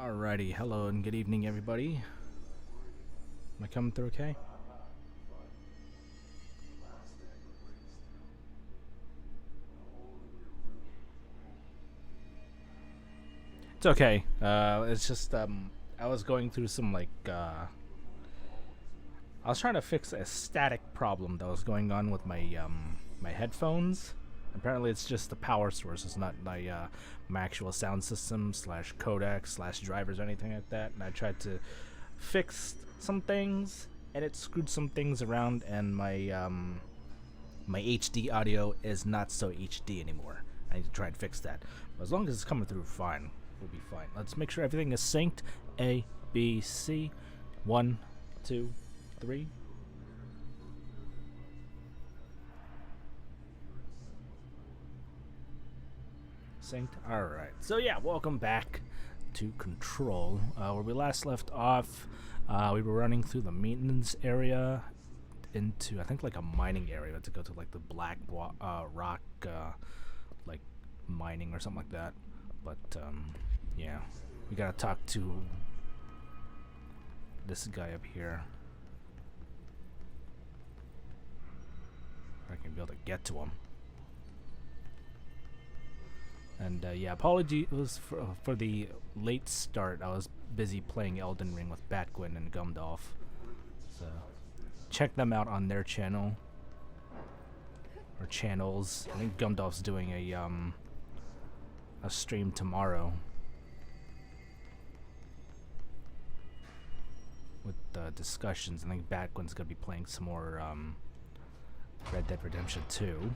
Alrighty, hello and good evening, everybody. Am I coming through okay? It's okay. It's just I was going through some I was trying to fix a static problem that was going on with my headphones. Apparently, it's just the power source. It's not my actual sound system slash codec slash drivers or anything like that. And I tried to fix some things, and it screwed some things around, and my HD audio is not so HD anymore. I need to try and fix that. But as long as it's coming through fine, we'll be fine. Let's make sure everything is synced. A, B, C. 1, 2, 3. Synced. Alright. So yeah, welcome back to Control. Where we last left off, we were running through the maintenance area into, I think, like a mining area to go to like the black rock like mining or something like that. But yeah, we gotta talk to this guy up here. I can be able to get to him. And yeah, apologies for the late start. I was busy playing Elden Ring with Batgwin and Gumdolph. So check them out on their channel or channels. I think Gumdolph's doing a stream tomorrow with discussions. I think Batgwin's gonna be playing some more Red Dead Redemption 2.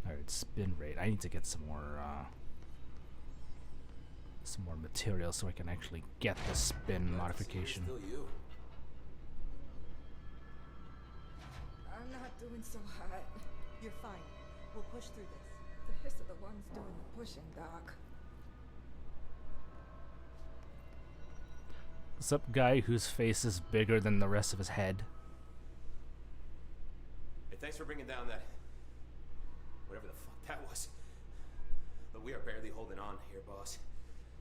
Alright, spin rate. I need to get some more material so I can actually get the spin modification. Still you. I'm not doing so hot. You're fine. We'll push through this. The hiss are the ones doing the pushing, Doc. What's up, guy whose face is bigger than the rest of his head? Hey, thanks for bringing down that... whatever the fuck that was. But we are barely holding on here, boss.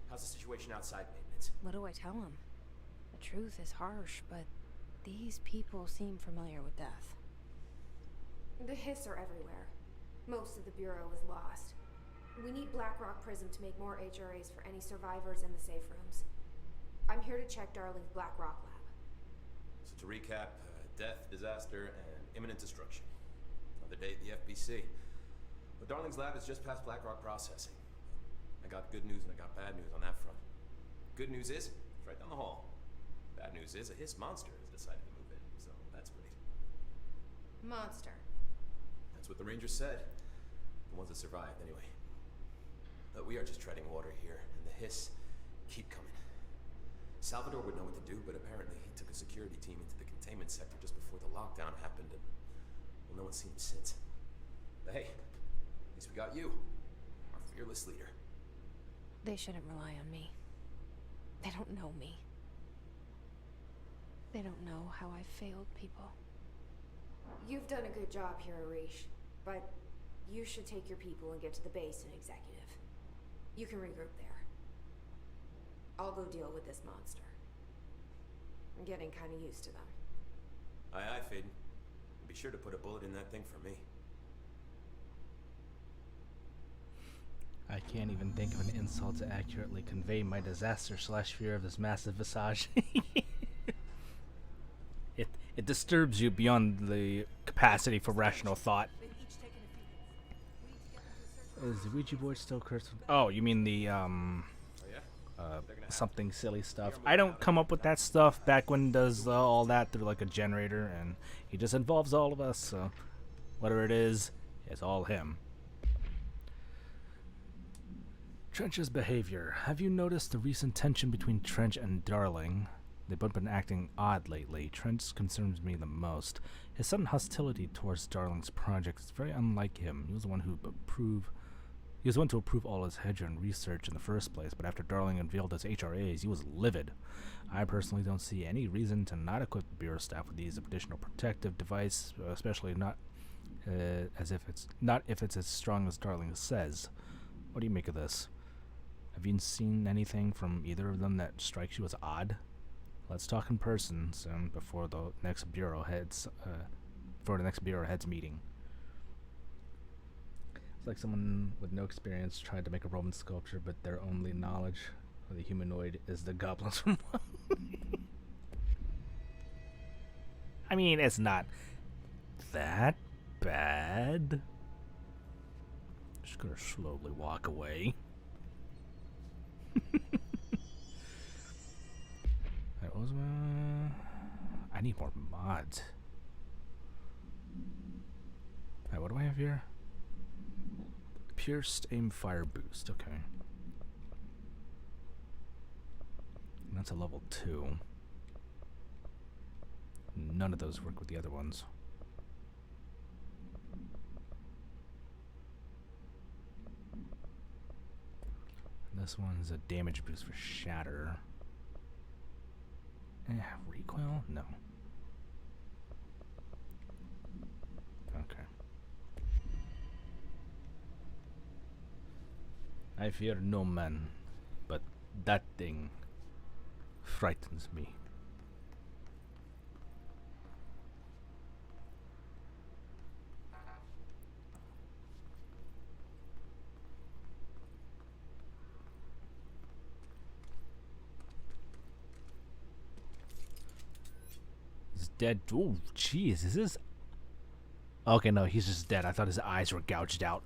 How's the situation outside maintenance? What do I tell him? The truth is harsh, but these people seem familiar with death. The hiss are everywhere. Most of the Bureau is lost. We need Blackrock Prism to make more HRAs for any survivors in the safe rooms. I'm here to check Darling's Blackrock lab. So to recap, death, disaster, and imminent destruction. Another day at the FBC. But Darling's lab is just past Blackrock processing. I got good news and I got bad news on that front. Good news is, it's right down the hall. Bad news is, a hiss monster has decided to move in, so that's great. Monster. That's what the Rangers said. The ones that survived, anyway. But we are just treading water here, and the hiss keep coming. Salvador would know what to do, but apparently he took a security team into the containment sector just before the lockdown happened, and well, no one's seen him since. But hey, at least we got you, our fearless leader. They shouldn't rely on me. They don't know me. They don't know how I failed people. You've done a good job here, Arish, but you should take your people and get to the base and executive. You can regroup there. I'll go deal with this monster. I'm getting kind of used to them. Aye, aye, Faden. Be sure to put a bullet in that thing for me. I can't even think of an insult to accurately convey my disaster slash fear of this massive visage. It disturbs you beyond the capacity for rational thought. Is the Ouija board still cursed? Oh, you mean the Oh yeah? something silly stuff. I don't come up with that stuff. Batgwin does all that through like a generator, and he just involves all of us, so whatever it is, it's all him. Trench's behavior. Have you noticed the recent tension between Trench and Darling? They've both been acting odd lately. Trench concerns me the most. His sudden hostility towards Darling's project is very unlike him. He was the one to approve all his Hedron research in the first place, but after Darling unveiled his HRAs, he was livid. I personally don't see any reason to not equip the Bureau staff with these additional protective devices, especially as if it's not if it's as strong as Darling says. What do you make of this? Have you seen anything from either of them that strikes you as odd? Let's talk in person soon before the next bureau heads meeting. It's like someone with no experience tried to make a Roman sculpture, but their only knowledge of the humanoid is the goblins from. I mean, it's not that bad. Just gonna slowly walk away. That was I need more mods. Alright, what do I have here? Pierced aim fire boost, okay. And that's a level 2. None of those work with the other ones. This one's a damage boost for shatter. Recoil? No. Okay. I fear no man, but that thing frightens me. He's dead. Oh, jeez, is this? Okay, no, he's just dead. I thought his eyes were gouged out.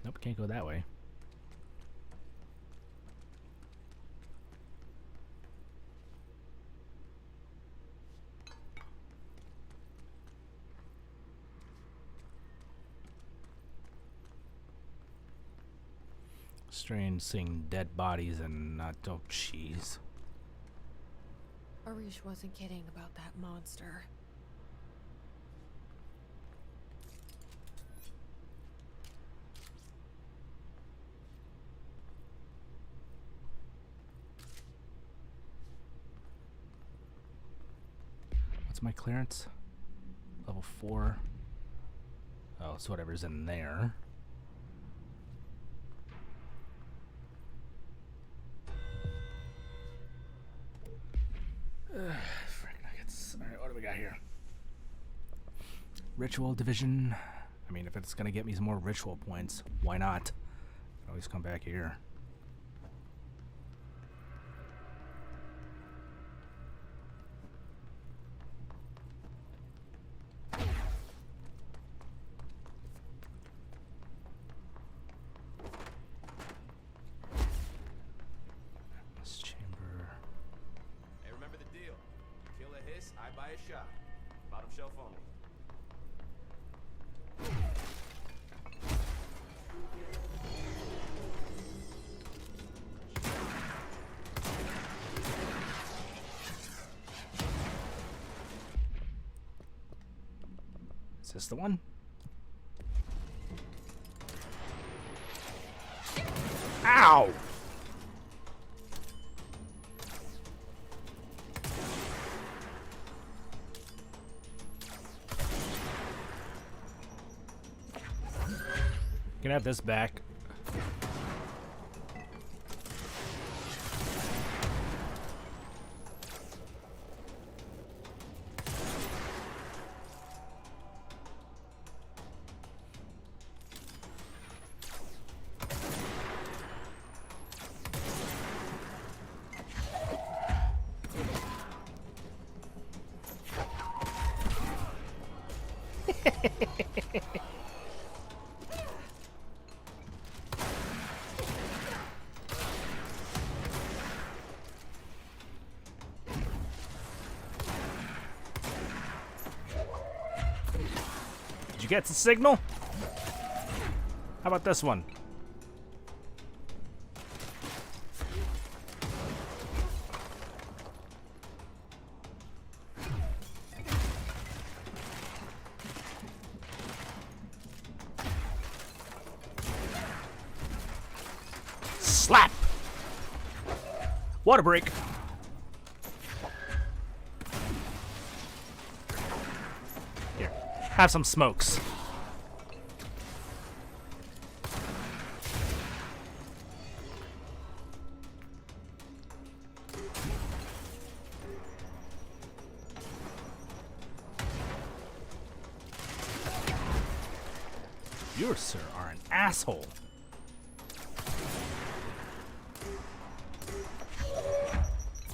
Nope, can't go that way. Strange seeing dead bodies and not. Oh, jeez. Arish wasn't kidding about that monster. What's my clearance? Level 4. Oh, it's whatever's in there. Frick nuggets. Alright, what do we got here? Ritual division. I mean, if it's gonna get me some more ritual points, why not? Always come back here. This chamber. Hey, remember the deal. Kill a hiss, I buy a shot. Bottom shelf only. Is this the one? Ow! Can I have this back? Did you get the signal? How about this one? Slap! Water break. Have some smokes. You, sir, are an asshole.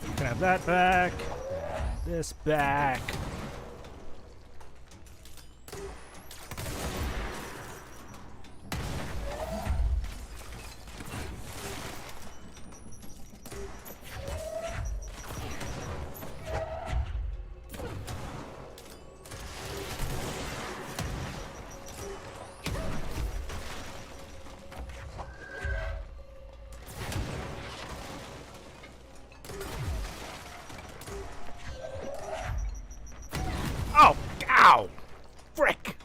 You can have that back. This back. Oh, ow! Frick!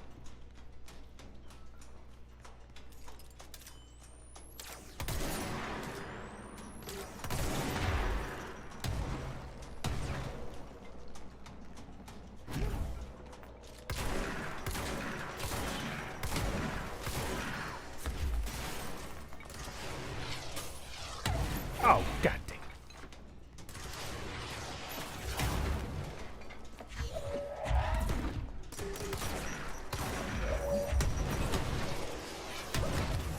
Oh, god dang.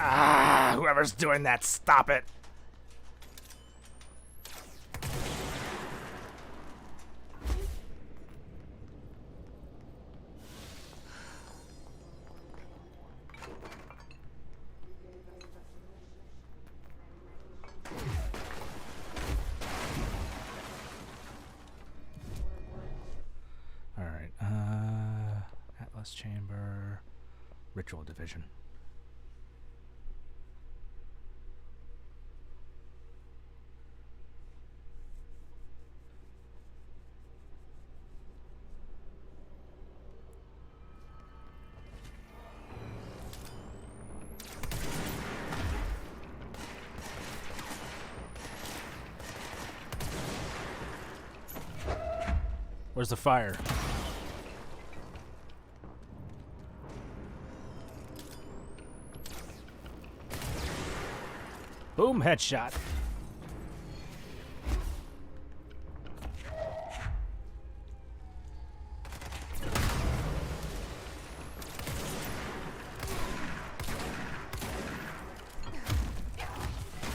Ah, whoever's doing that, stop it. All right, Atlas Chamber, Ritual Division. Where's the fire? Boom, headshot.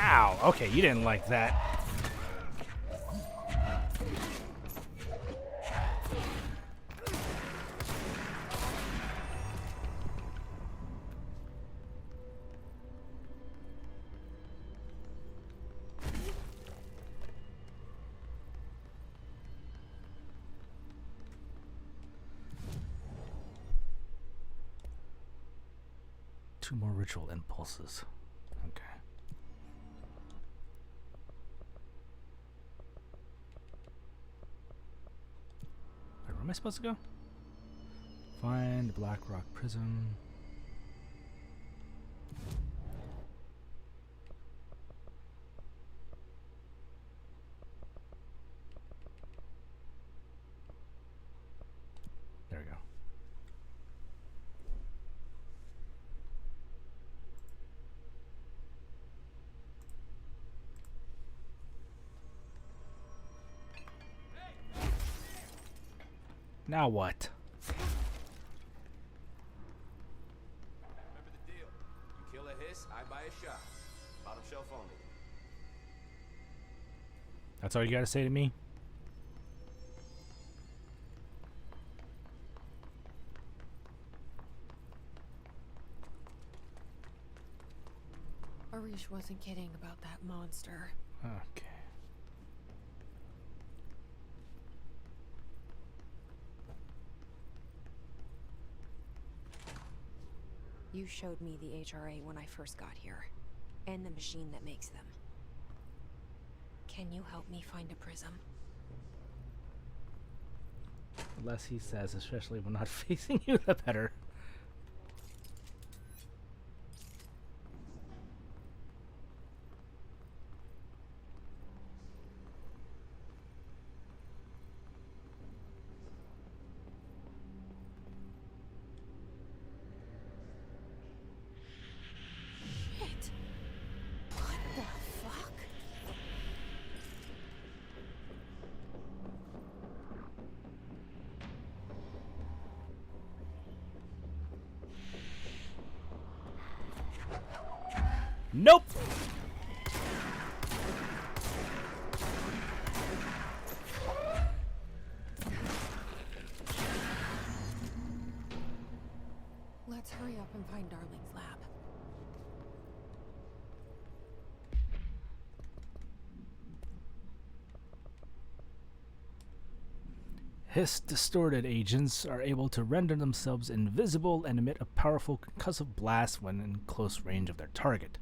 Ow, okay, you didn't like that. Two more ritual impulses. Okay. Where am I supposed to go? Find Black Rock Prism. There we go. Now what? Remember the deal. You kill a hiss, I buy a shot. Bottom shelf only. That's all you gotta say to me? Arish wasn't kidding about that monster. Okay. You showed me the HRA when I first got here, and the machine that makes them. Can you help me find a prism? The less he says, especially when not facing you, the better. Nope! Let's hurry up and find Darling's lab. Hiss-distorted agents are able to render themselves invisible and emit a powerful concussive blast when in close range of their target.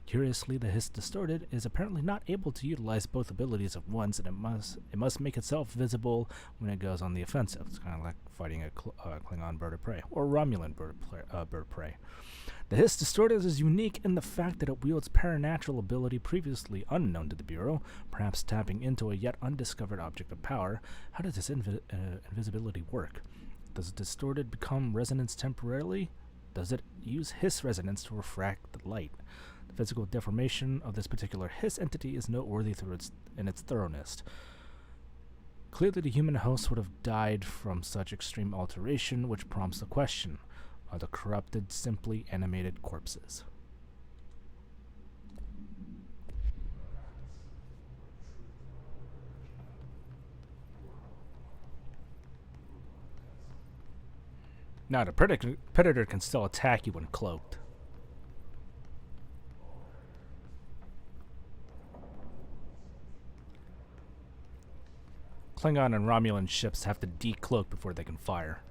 Curiously, the Hiss-distorted is apparently not able to utilize both abilities at once, and it must make itself visible when it goes on the offensive. It's kind of like fighting a Klingon bird of prey, or Romulan bird of prey. The Hiss-distorted is unique in the fact that it wields paranatural ability previously unknown to the Bureau, perhaps tapping into a yet undiscovered object of power. How does this invisibility work? Does distorted become resonance temporarily? Does it use Hiss resonance to refract the light? The physical deformation of this particular Hiss entity is noteworthy in its thoroughness. Clearly the human host would have died from such extreme alteration, which prompts the question: are the corrupted simply animated corpses? Now, the predator can still attack you when cloaked. Klingon and Romulan ships have to decloak before they can fire.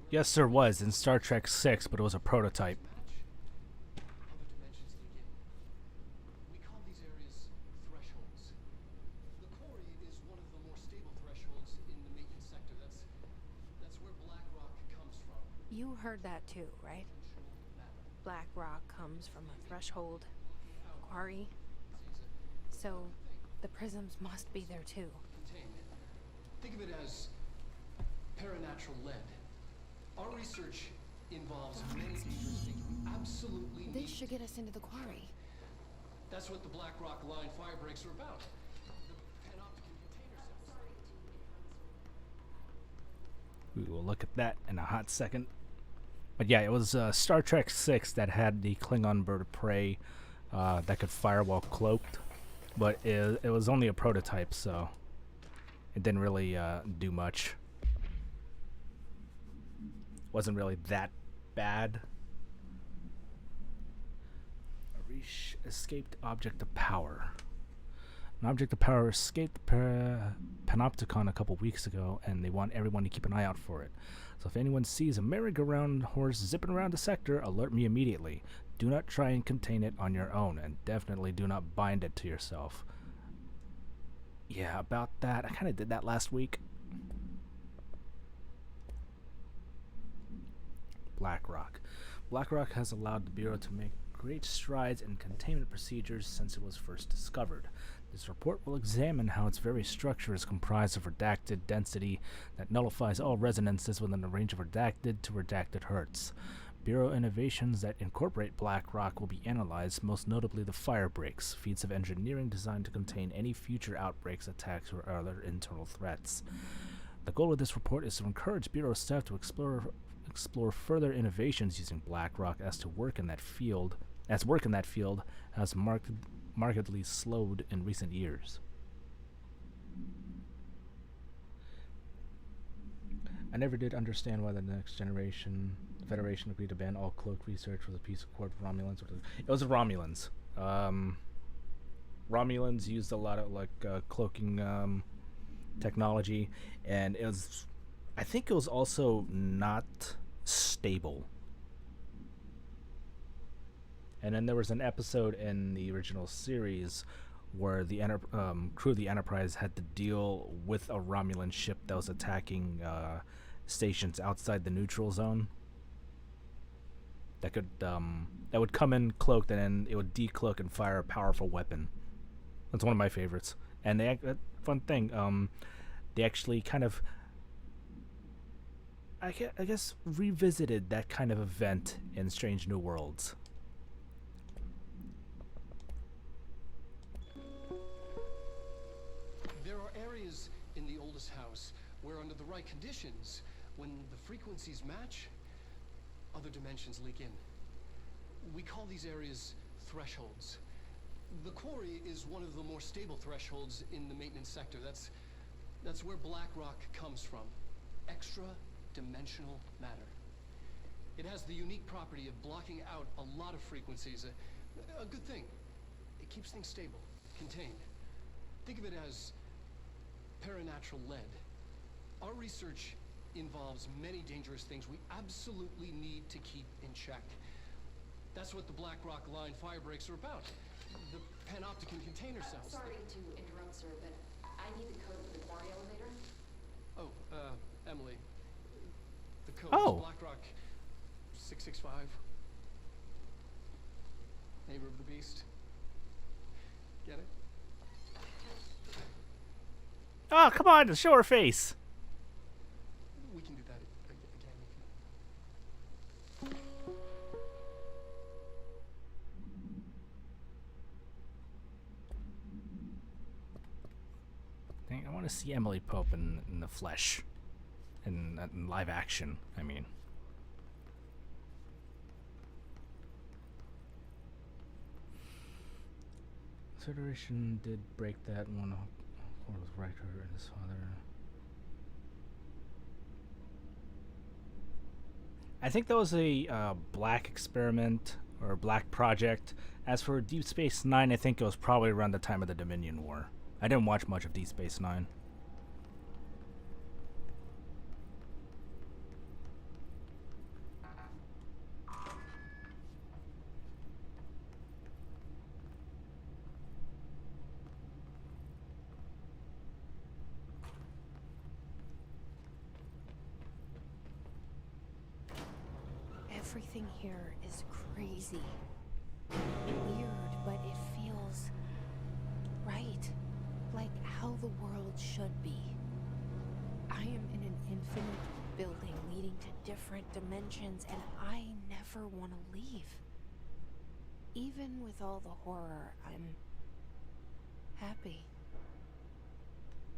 Yes, there was in Star Trek VI, but it was a prototype. Other dimensions leak in. We call these areas thresholds. The quarry is one of the more stable thresholds in the maintenance sector. That's where black rock comes from. You heard that too, right? Black rock comes from a threshold quarry. So the prisms must be there too. Contained. Think of it as paranatural lead. Our research involves many dangerous things we absolutely need. This should get us into the quarry. That's what the Black Rock Line fire breaks are about. The panopticon container cells. We will look at that in a hot second. But yeah, it was Star Trek VI that had the Klingon bird of prey that could fire while cloaked. But it was only a prototype, so it didn't really do much. Wasn't really that bad. Arish escaped object of power. An object of power escaped the Panopticon a couple weeks ago, and they want everyone to keep an eye out for it. So if anyone sees a merry-go-round horse zipping around the sector, alert me immediately. Do not try and contain it on your own, and definitely do not bind it to yourself. Yeah, about that. I kind of did that last week. BlackRock. BlackRock has allowed the Bureau to make great strides in containment procedures since it was first discovered. This report will examine how its very structure is comprised of redacted density that nullifies all resonances within the range of redacted to redacted hertz. Bureau innovations that incorporate BlackRock will be analyzed, most notably the fire breaks, feats of engineering designed to contain any future outbreaks, attacks, or other internal threats. The goal of this report is to encourage Bureau staff to explore further innovations using BlackRock as work in that field has markedly slowed in recent years. I never did understand why the next generation Federation agreed to ban all cloak research with a peace accord with Romulans. It was the Romulans. Romulans used a lot of cloaking technology, and I think it was also not stable. And then there was an episode in the original series where the crew of the Enterprise had to deal with a Romulan ship that was attacking stations outside the neutral zone. That would come in cloaked, and then it would decloak and fire a powerful weapon. That's one of my favorites. And fun thing, they actually kind of, I guess, revisited that kind of event in Strange New Worlds. There are areas in the oldest house where, under the right conditions, when the frequencies match, other dimensions leak in. We call these areas thresholds. The quarry is one of the more stable thresholds in the maintenance sector. That's where black rock comes from. Extra-dimensional matter. It has the unique property of blocking out a lot of frequencies. A good thing. It keeps things stable, contained. Think of it as paranatural lead. Our research involves many dangerous things we absolutely need to keep in check. That's what the Black Rock Line fire breaks are about. The panopticon container cells. Sorry to interrupt, sir, but I need the code for the quarry elevator. Oh, Emily. The code Oh. is Black Rock 665. Neighbor of the Beast. Get it? Oh, come on, show her face. We can do that again if you... Dang, I want to see Emily Pope in the flesh. In live action, I mean. Federation did break that one with Rector and his father. I think that was a black experiment or black project. As for Deep Space Nine, I think it was probably around the time of the Dominion War. I didn't watch much of Deep Space Nine. Everything here is crazy. Weird, but it feels right. Like how the world should be. I am in an infinite building leading to different dimensions, and I never want to leave. Even with all the horror, I'm happy.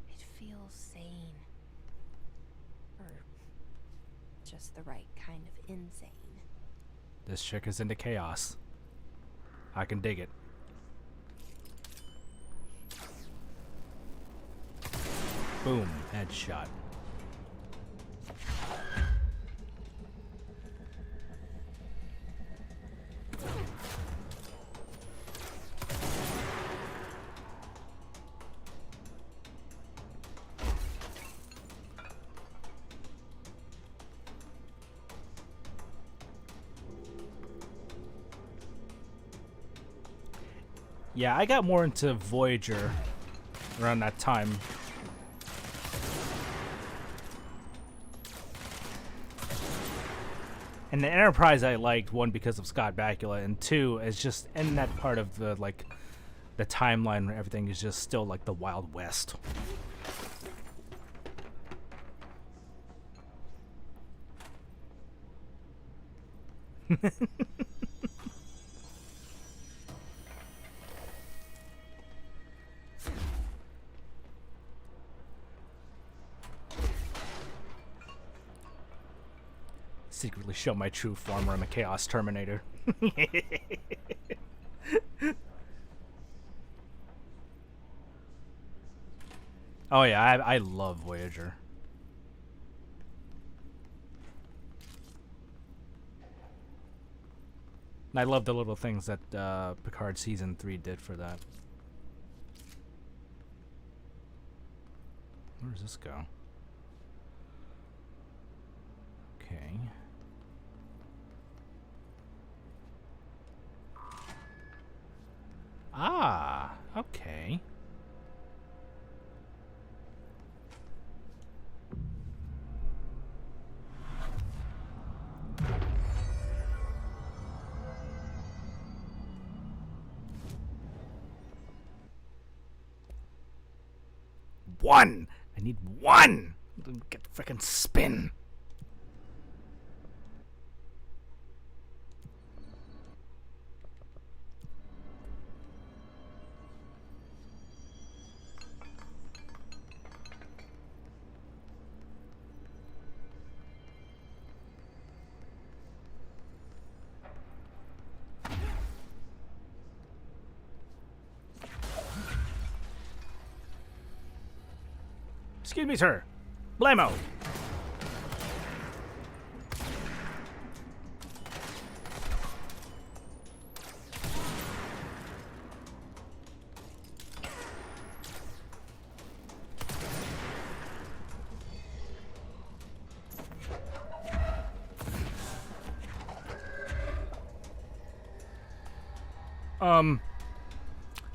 It feels sane. Or just the right kind of insane. This chick is into chaos. I can dig it. Boom, headshot. Yeah, I got more into Voyager around that time. And the Enterprise I liked, one, because of Scott Bakula, and two, is just in that part of the, like, the timeline where everything is just still like the Wild West. Secretly show my true form where I'm a Chaos Terminator. Oh yeah, I love Voyager. And I love the little things that Picard Season 3 did for that. Where does this go? Okay. Ah, Okay. One! I need one! Get frickin' spin! Excuse me, sir. Blammo!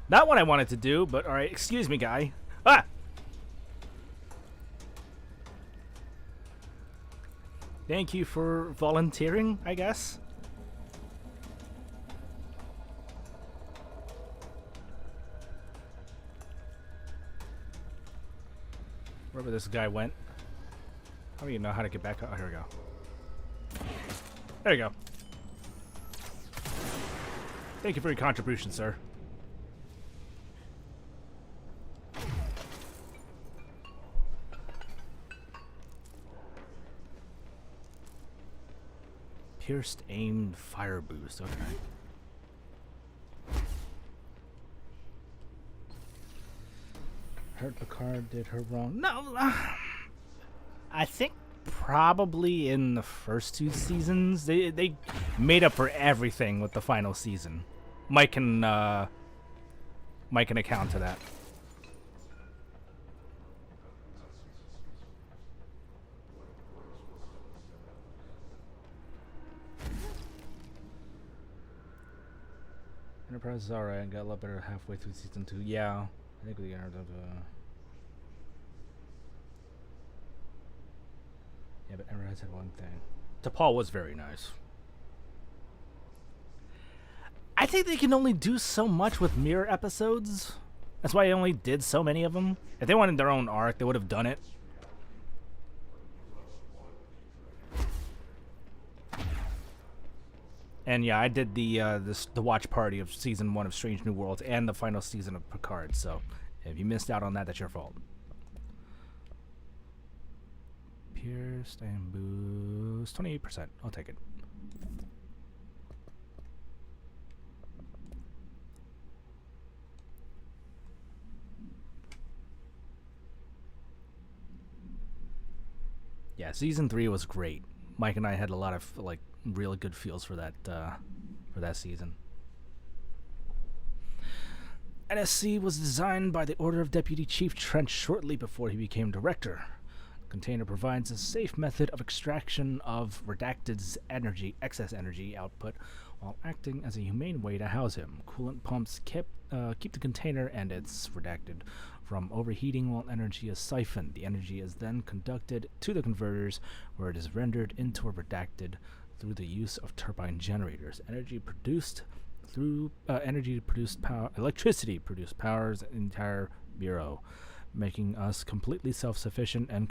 Not what I wanted to do, but alright, excuse me, guy. Ah! Thank you for volunteering, I guess. Wherever this guy went. I don't even know how to get back up. Oh, here we go. There you go. Thank you for your contribution, sir. Pierced aimed fire boost, okay. Hurt Picard did her wrong. No, I think probably in the first two seasons they made up for everything with the final season. Mike can account to that. Enterprise is alright and got a lot better halfway through season 2. Yeah, I think we ended up. Yeah, but Enterprise had one thing. T'Pol was very nice. I think they can only do so much with mirror episodes. That's why I only did so many of them. If they wanted their own arc, they would have done it. And yeah, I did the watch party of season 1 of Strange New Worlds and the final season of Picard. So if you missed out on that, that's your fault. Pierced and boost 28%. I'll take it. Yeah, season 3 was great. Mike and I had a lot of like really good feels for that season. NSC was designed by the order of Deputy Chief Trench shortly before he became director. The container provides a safe method of extraction of Redacted's excess energy output, while acting as a humane way to house him. Coolant pumps keep the container and its Redacted from overheating while energy is siphoned. The energy is then conducted to the converters, where it is rendered into a Redacted through the use of turbine generators. Electricity produced powers the entire bureau, making us completely self-sufficient and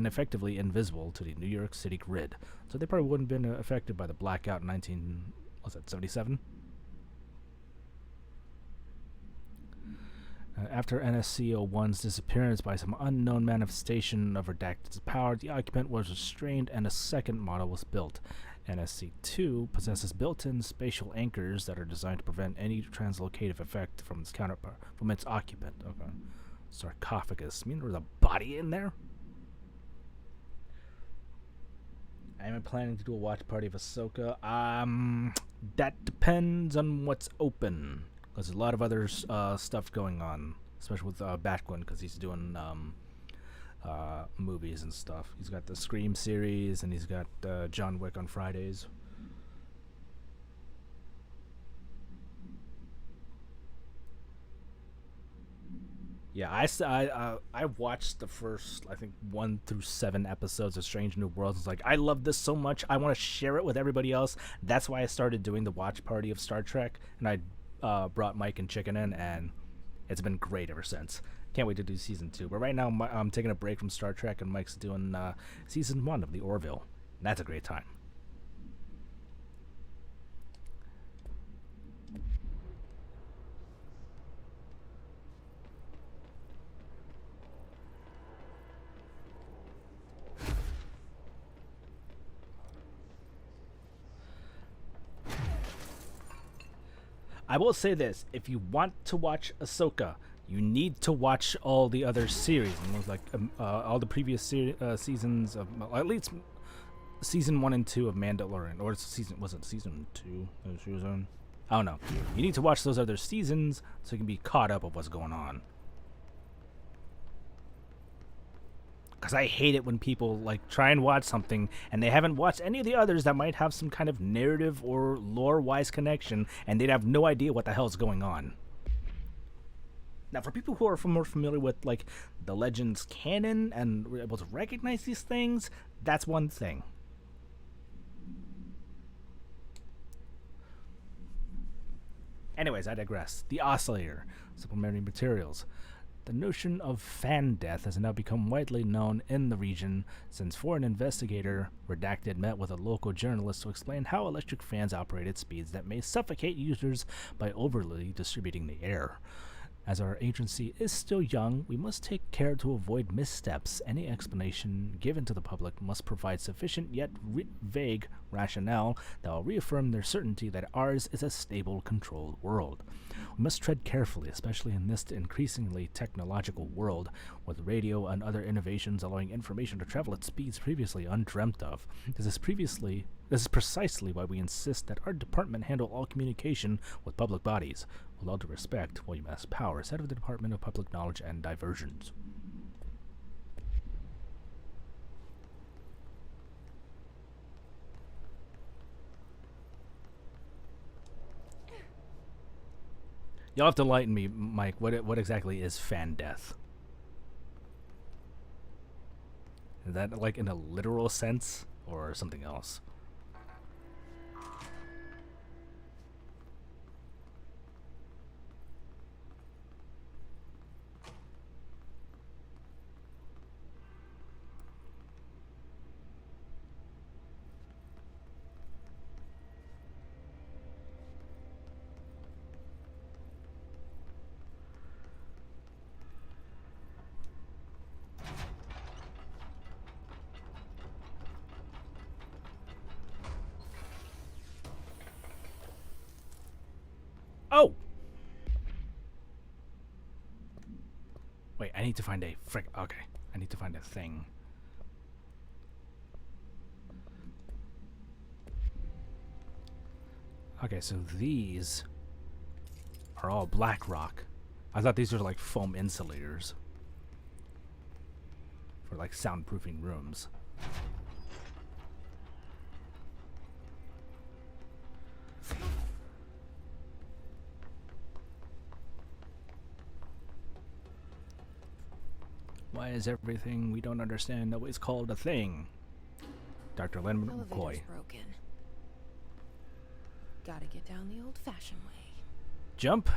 effectively invisible to the New York City grid. So they probably wouldn't have been affected by the blackout in 1977? After NSC-01's disappearance by some unknown manifestation of Redacted's power, the occupant was restrained and a second model was built. NSC-2 possesses built-in spatial anchors that are designed to prevent any translocative effect from its counterpart, from its occupant. Okay. Sarcophagus. You mean there was a body in there? I am planning to do a watch party of Ahsoka. That depends on what's open. Because there's a lot of other stuff going on, especially with Batquin, because he's doing movies and stuff. He's got the Scream series, and he's got John Wick on Fridays. Yeah, I watched the first, I think, 1 through 7 episodes of Strange New Worlds. It's like, I love this so much, I want to share it with everybody else. That's why I started doing the watch party of Star Trek, and I brought Mike and Chicken in, and it's been great ever since. Can't wait to do season 2. But right now, I'm taking a break from Star Trek, and Mike's doing season 1 of the Orville. And that's a great time. I will say this: if you want to watch Ahsoka, you need to watch all the other series, all the previous seasons of, at least season 1 and 2 of Mandalorian, or was it season 2 that she was on? I don't know. You need to watch those other seasons so you can be caught up with what's going on. Because I hate it when people like try and watch something and they haven't watched any of the others that might have some kind of narrative or lore-wise connection, and they'd have no idea what the hell's going on. Now, for people who are more familiar with like the Legends canon and were able to recognize these things, that's one thing. Anyways, I digress. The Oscillator, supplementary materials. The notion of fan death has now become widely known in the region since foreign investigator Redacted met with a local journalist to explain how electric fans operate at speeds that may suffocate users by overly distributing the air. As our agency is still young, we must take care to avoid missteps. Any explanation given to the public must provide sufficient yet vague rationale that will reaffirm their certainty that ours is a stable, controlled world. We must tread carefully, especially in this increasingly technological world, with radio and other innovations allowing information to travel at speeds previously undreamt of. This is precisely why we insist that our department handle all communication with public bodies, with all due respect, William S. Powers, head of the Department of Public Knowledge and Diversions. You'll have to enlighten me, Mike. What exactly is fan death? Is that like in a literal sense or something else? Oh! Wait, I need to find a okay, I need to find a thing. Okay, so these are all black rock. I thought these were like foam insulators for like soundproofing rooms. Why is everything we don't understand always called a thing? Dr. Lennon McCoy. Broken. Gotta get down the old-fashioned way. Jump.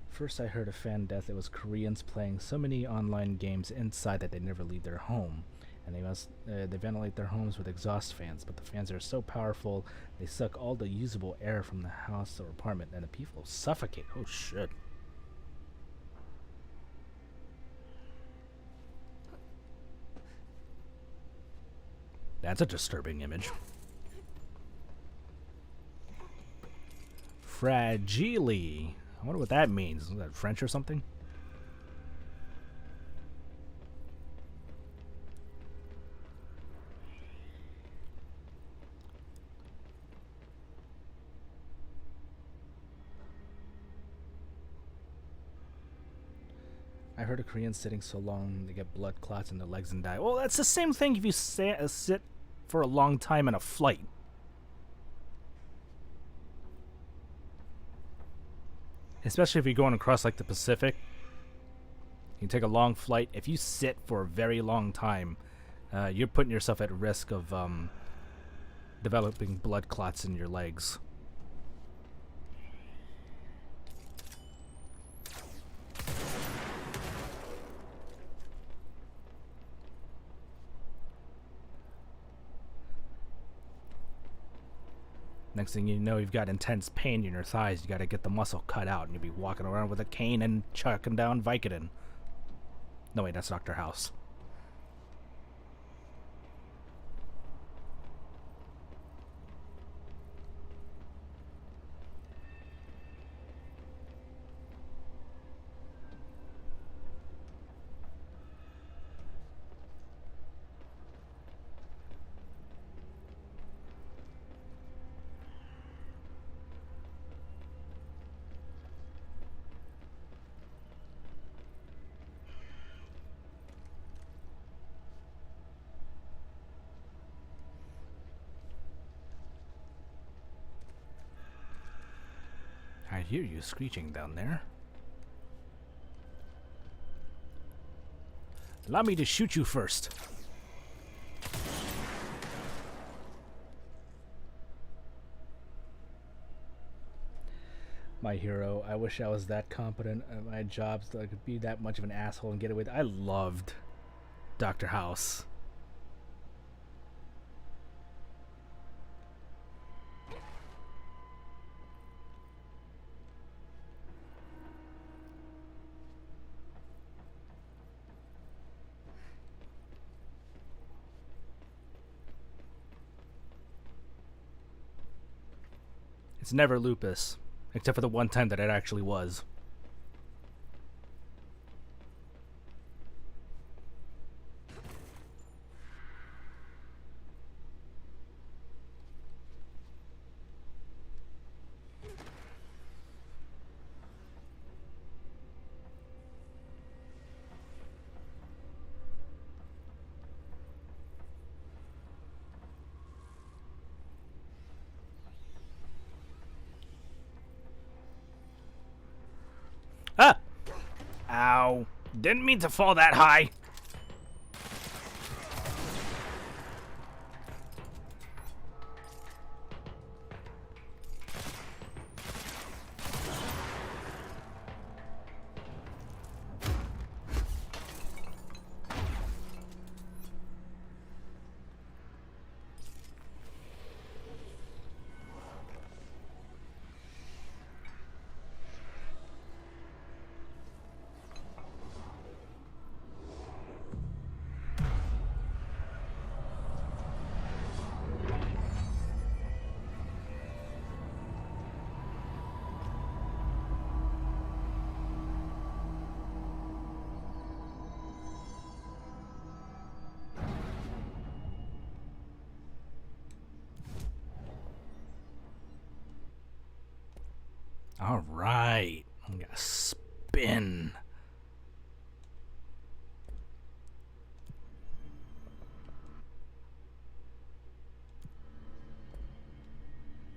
First I heard of fan death. It was Koreans playing so many online games inside that they never leave their home. And they ventilate their homes with exhaust fans, but the fans are so powerful they suck all the usable air from the house or apartment, and the people suffocate. Oh shit. That's a disturbing image. Fragile. I wonder what that means. Is that French or something? I heard of Koreans sitting so long they get blood clots in their legs and die. Well, that's the same thing if you sit for a long time in a flight. Especially if you're going across like the Pacific. You take a long flight. If you sit for a very long time, you're putting yourself at risk of developing blood clots in your legs. Next thing you know, you've got intense pain in your thighs. You gotta get the muscle cut out, and you'll be walking around with a cane and chucking down Vicodin. No, wait, that's Dr. House. I hear you screeching down there. Allow me to shoot you first. My hero. I wish I was that competent at my job so I could be that much of an asshole and get away with it. I loved Dr. House. It's never lupus, except for the one time that it actually was. Ah! Ow. Didn't mean to fall that high. All right. I'm gonna spin.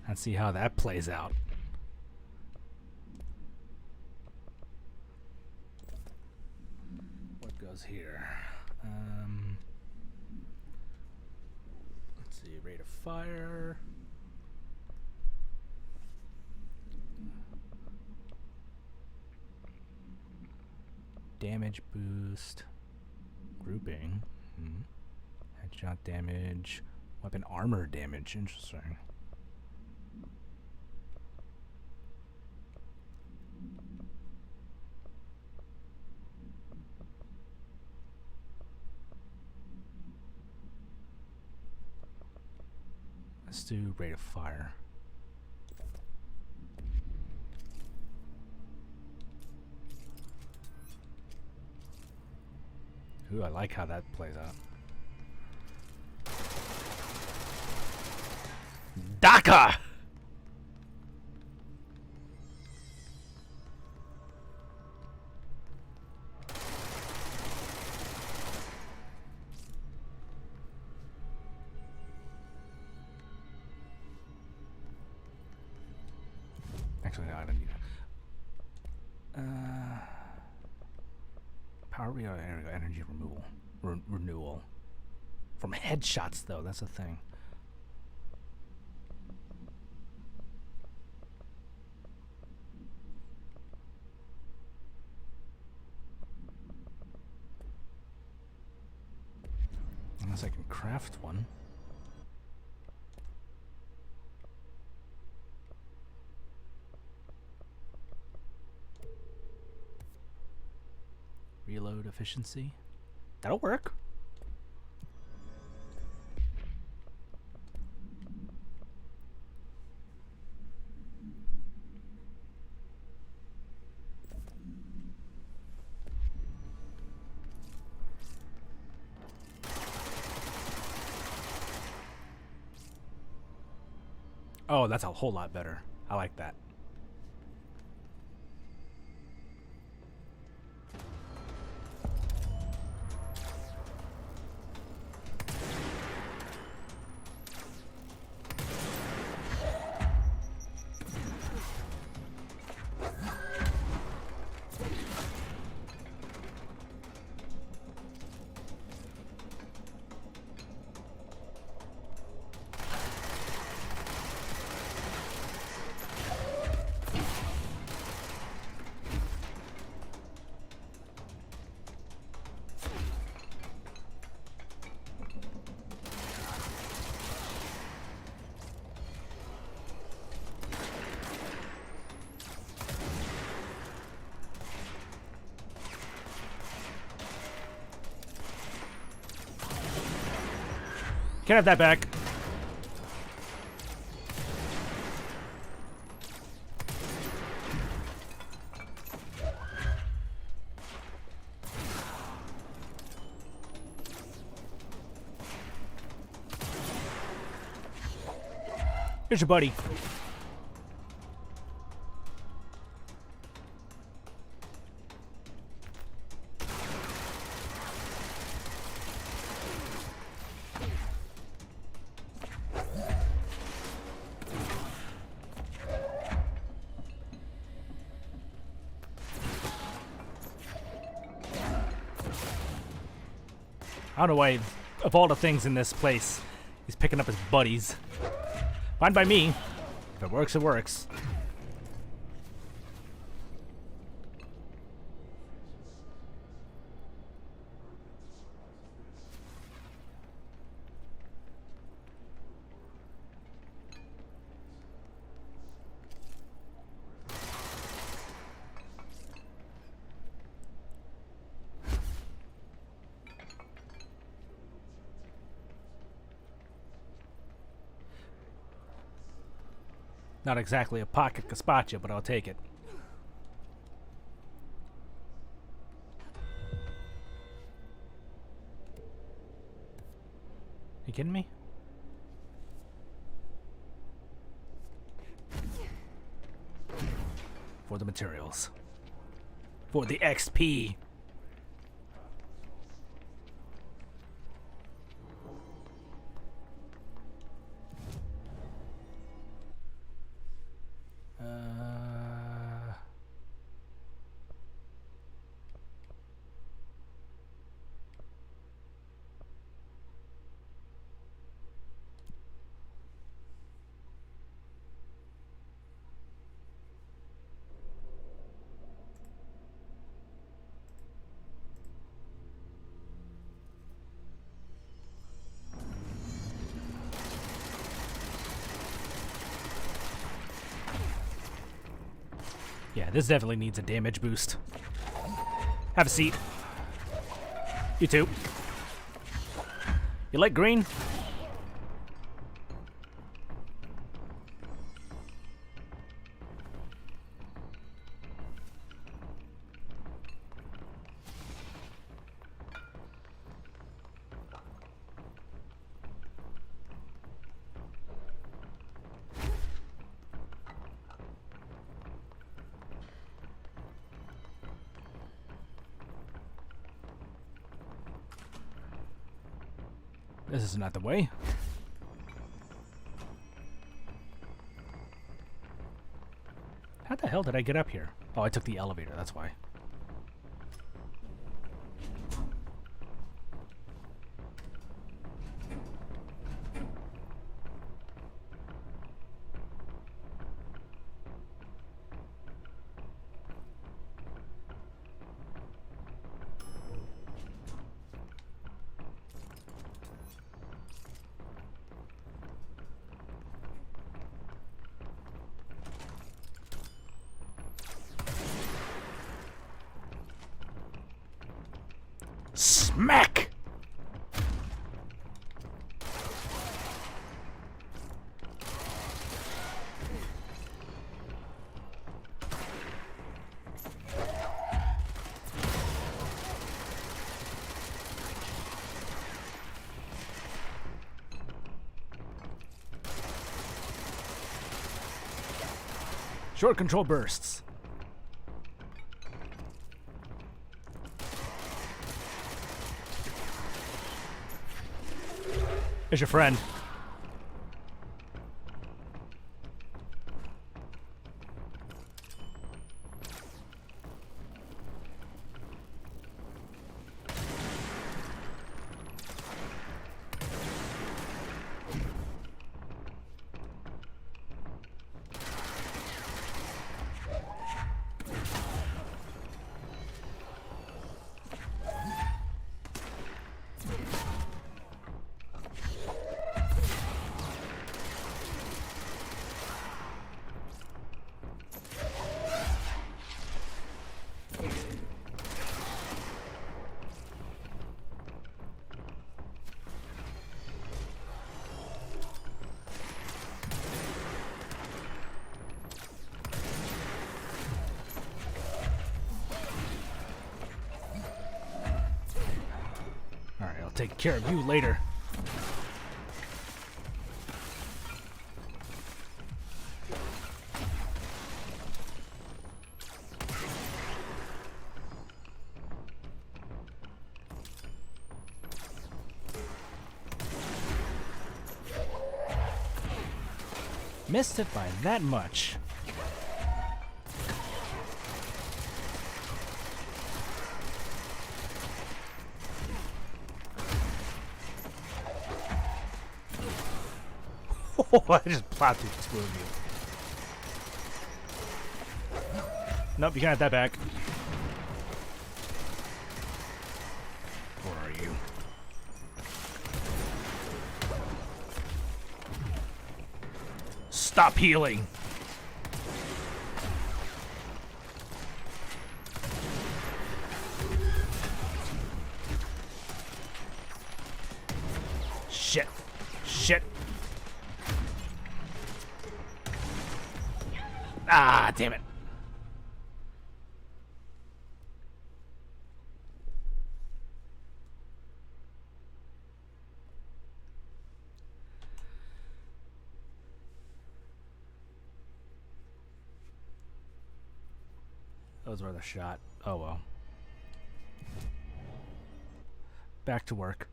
Let's see how that plays out. What goes here? Let's see. Rate of fire. Damage boost, grouping, headshot damage, weapon armor damage. Interesting. Let's do rate of fire. Ooh, I like how that plays out. DACA! Actually, no, I don't need that. Power energy removal. Renewal. From headshots, though. That's the thing. Unless I can craft one. Reload efficiency. That'll work. Oh, that's a whole lot better. I like that. Can't have that back. Here's your buddy. I don't know why, of all the things in this place, he's picking up his buddies. Fine by me. If it works, it works. Not exactly a pocket gazpacho, but I'll take it. You kidding me? For the materials. For the XP. Yeah, this definitely needs a damage boost. Have a seat. You too. You like green? This is not the way. How the hell did I get up here? Oh, I took the elevator, that's why. Short control bursts. Here's your friend. Alright, I'll take care of you later. Missed it by that much. Oh, I just plowed through the two of you. Nope, you can't have that back. Where are you? Stop healing. Shit. Shit. Ah, damn it. Those were the shot. Oh well. Back to work.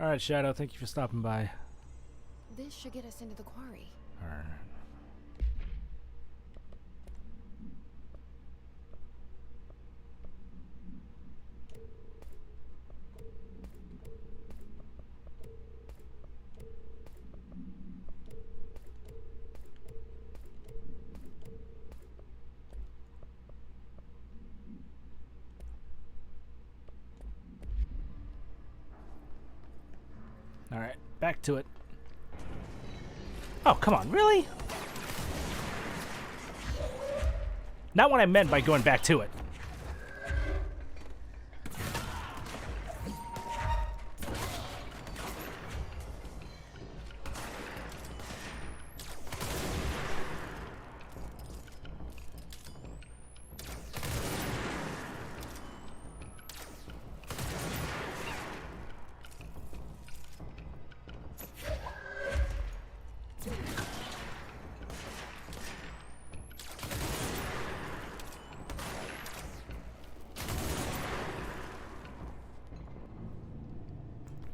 Alright, Shadow, thank you for stopping by. This should get us into the quarry. Alright. Alright, back to it. Oh, come on, really? Not what I meant by going back to it.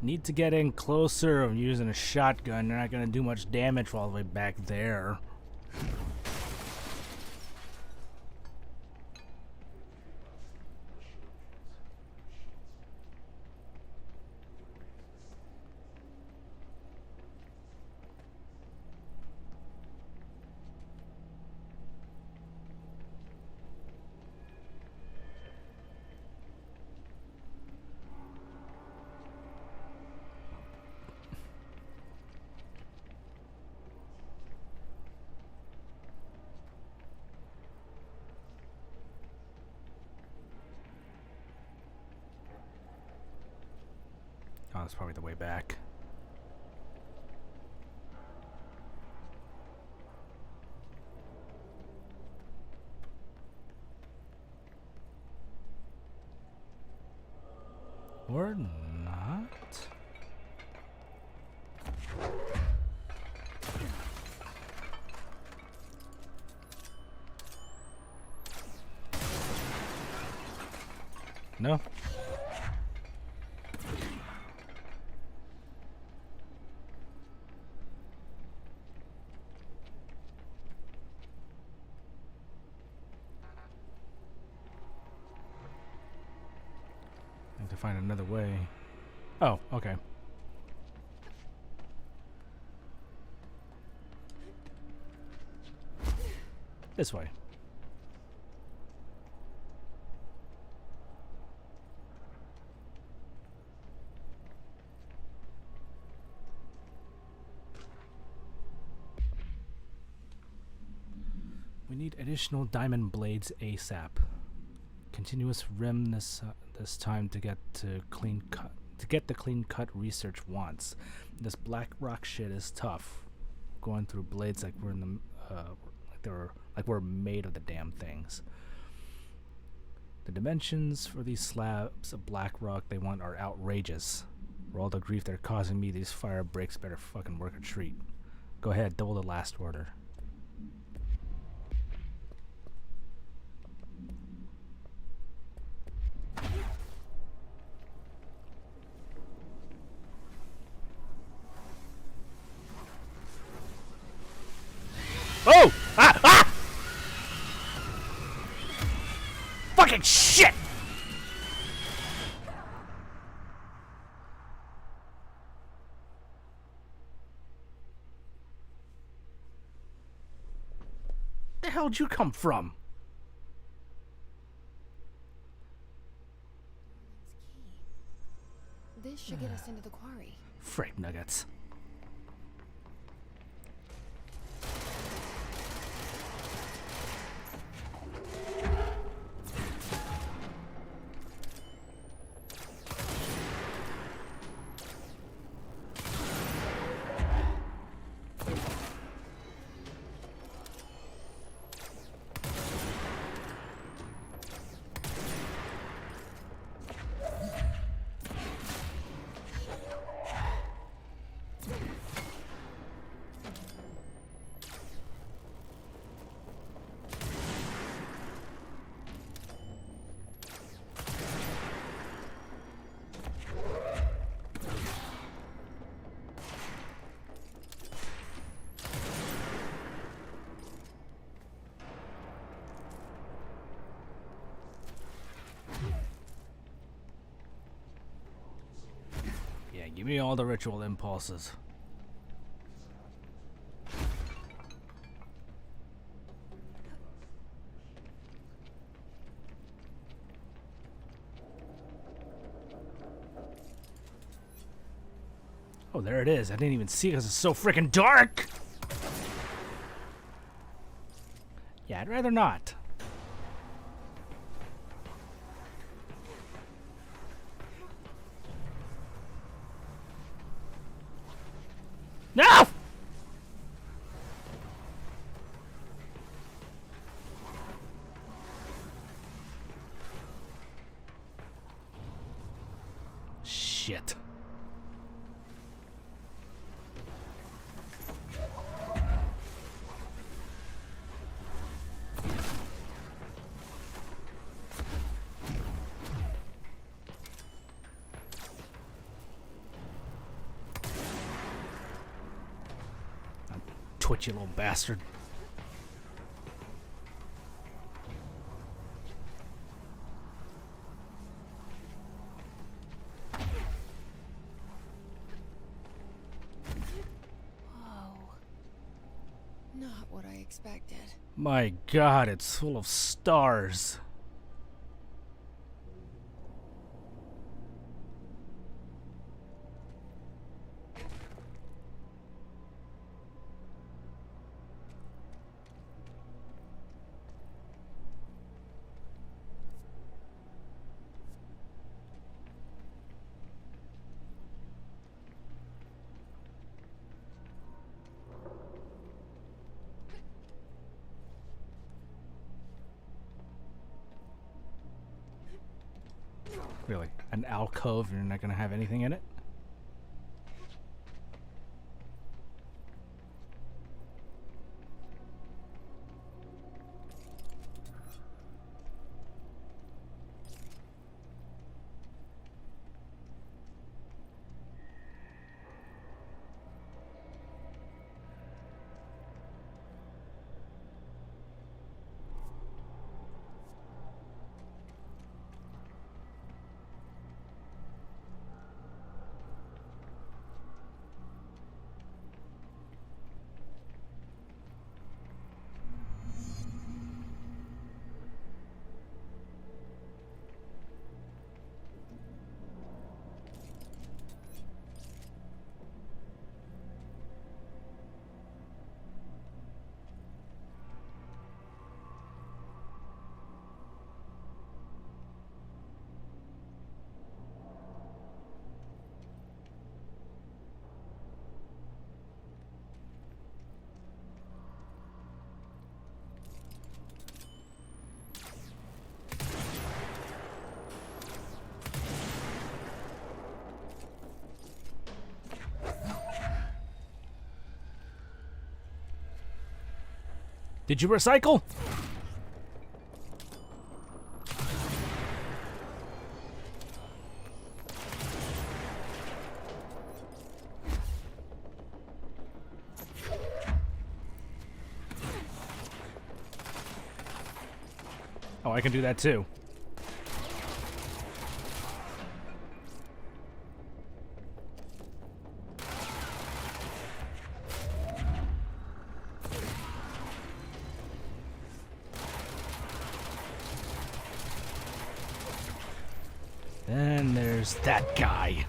Need to get in closer. I'm using a shotgun. They're not going to do much damage all the way back there. Oh, that's probably the way back. Or not. No? I have to find another way. Oh, okay. This way. We need additional diamond blades ASAP. Continuous rim this time to get the clean cut research wants. This black rock shit is tough. Going through blades like we're in the like we're made of the damn things. The dimensions for these slabs of black rock they want are outrageous. For all the grief they're causing me, these fire breaks better fucking work a treat. Go ahead, double the last order. Oh! Ah! Ah! Fucking shit! The hell'd you come from? This should get us into the quarry. Frick nuggets. Give me all the ritual impulses. Oh, there it is. I didn't even see it because it's so freaking dark. Yeah, I'd rather not. No! Shit. Twitchy little bastard. Whoa. Not what I expected. My God, it's full of stars. Really? an alcove and you're not gonna have anything in it? Did you recycle? Oh, I can do that too. Then there's that guy.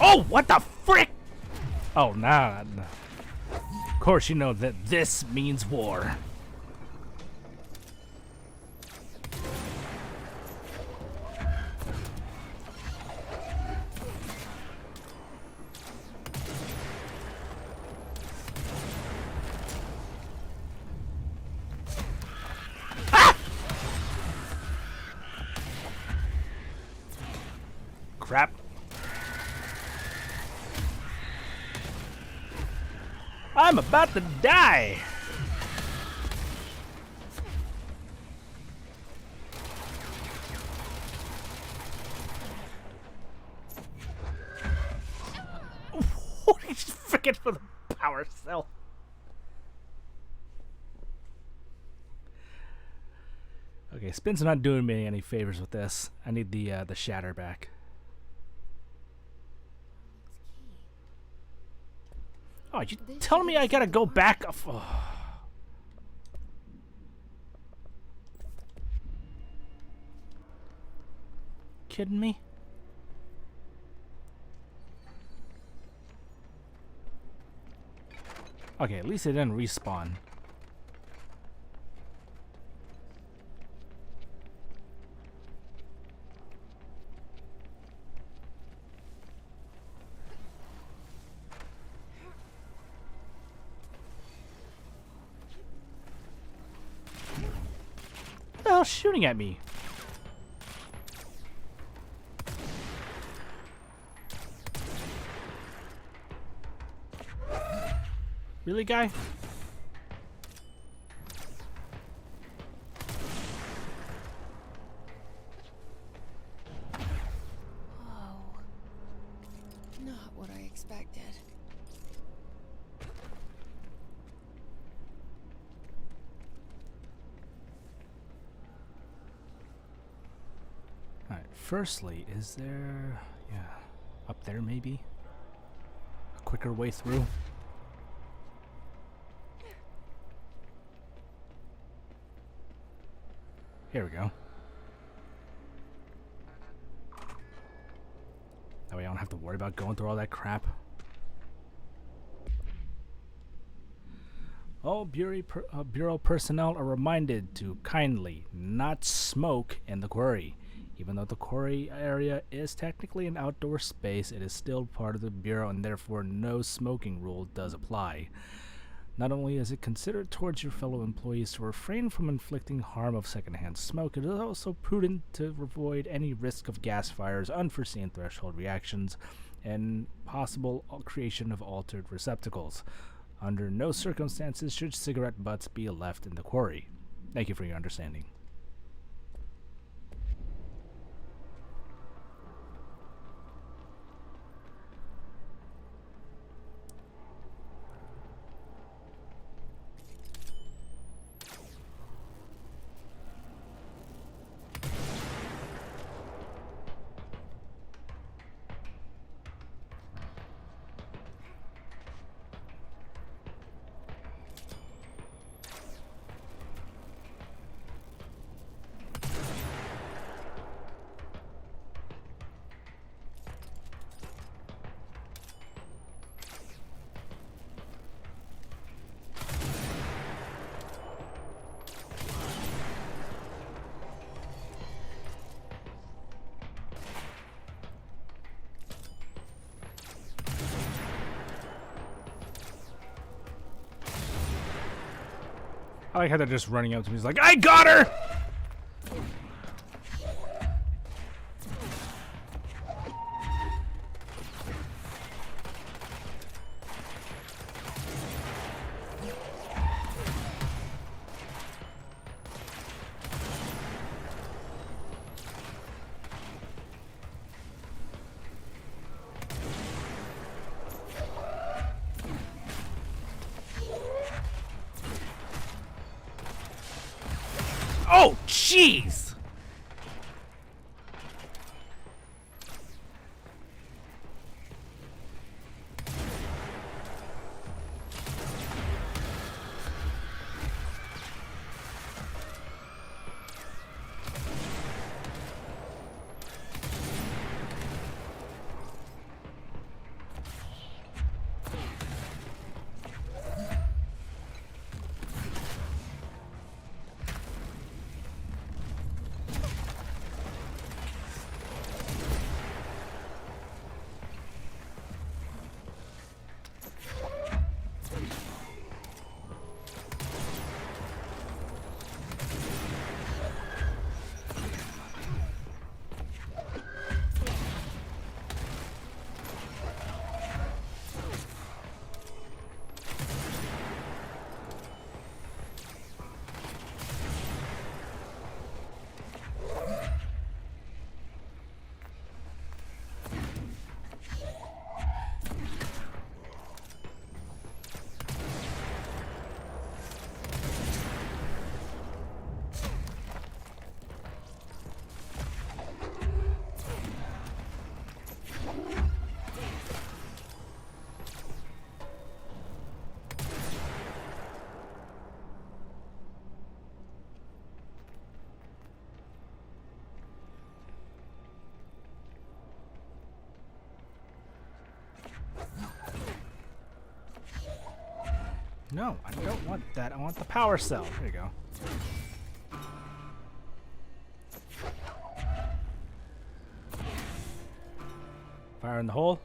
Oh, what the frick? Oh, nah. Of course you know that this means war. Crap. I'm about to die. He's freaking for the power cell. Okay, Spin's not doing me any favors with this. I need the shatter back. Oh, you telling me I gotta go back? Oh. Kidding me? Okay, at least it didn't respawn. What the hell's shooting at me? Really, guy? Oh, not what I expected. Alright, firstly, is there... yeah, up there maybe? A quicker way through? Here we go. That way I don't have to worry about going through all that crap. All Bureau personnel are reminded to kindly not smoke in the quarry. Even though the quarry area is technically an outdoor space, it is still part of the Bureau and therefore no smoking rule does apply. Not only is it considered towards your fellow employees to refrain from inflicting harm of secondhand smoke, it is also prudent to avoid any risk of gas fires, unforeseen threshold reactions, and possible creation of altered receptacles. Under no circumstances should cigarette butts be left in the quarry. Thank you for your understanding. I like how they're just running up to me. He's like, I got her! Oh, jeez! No, I don't want that. I want the power cell. There you go. Fire in the hole.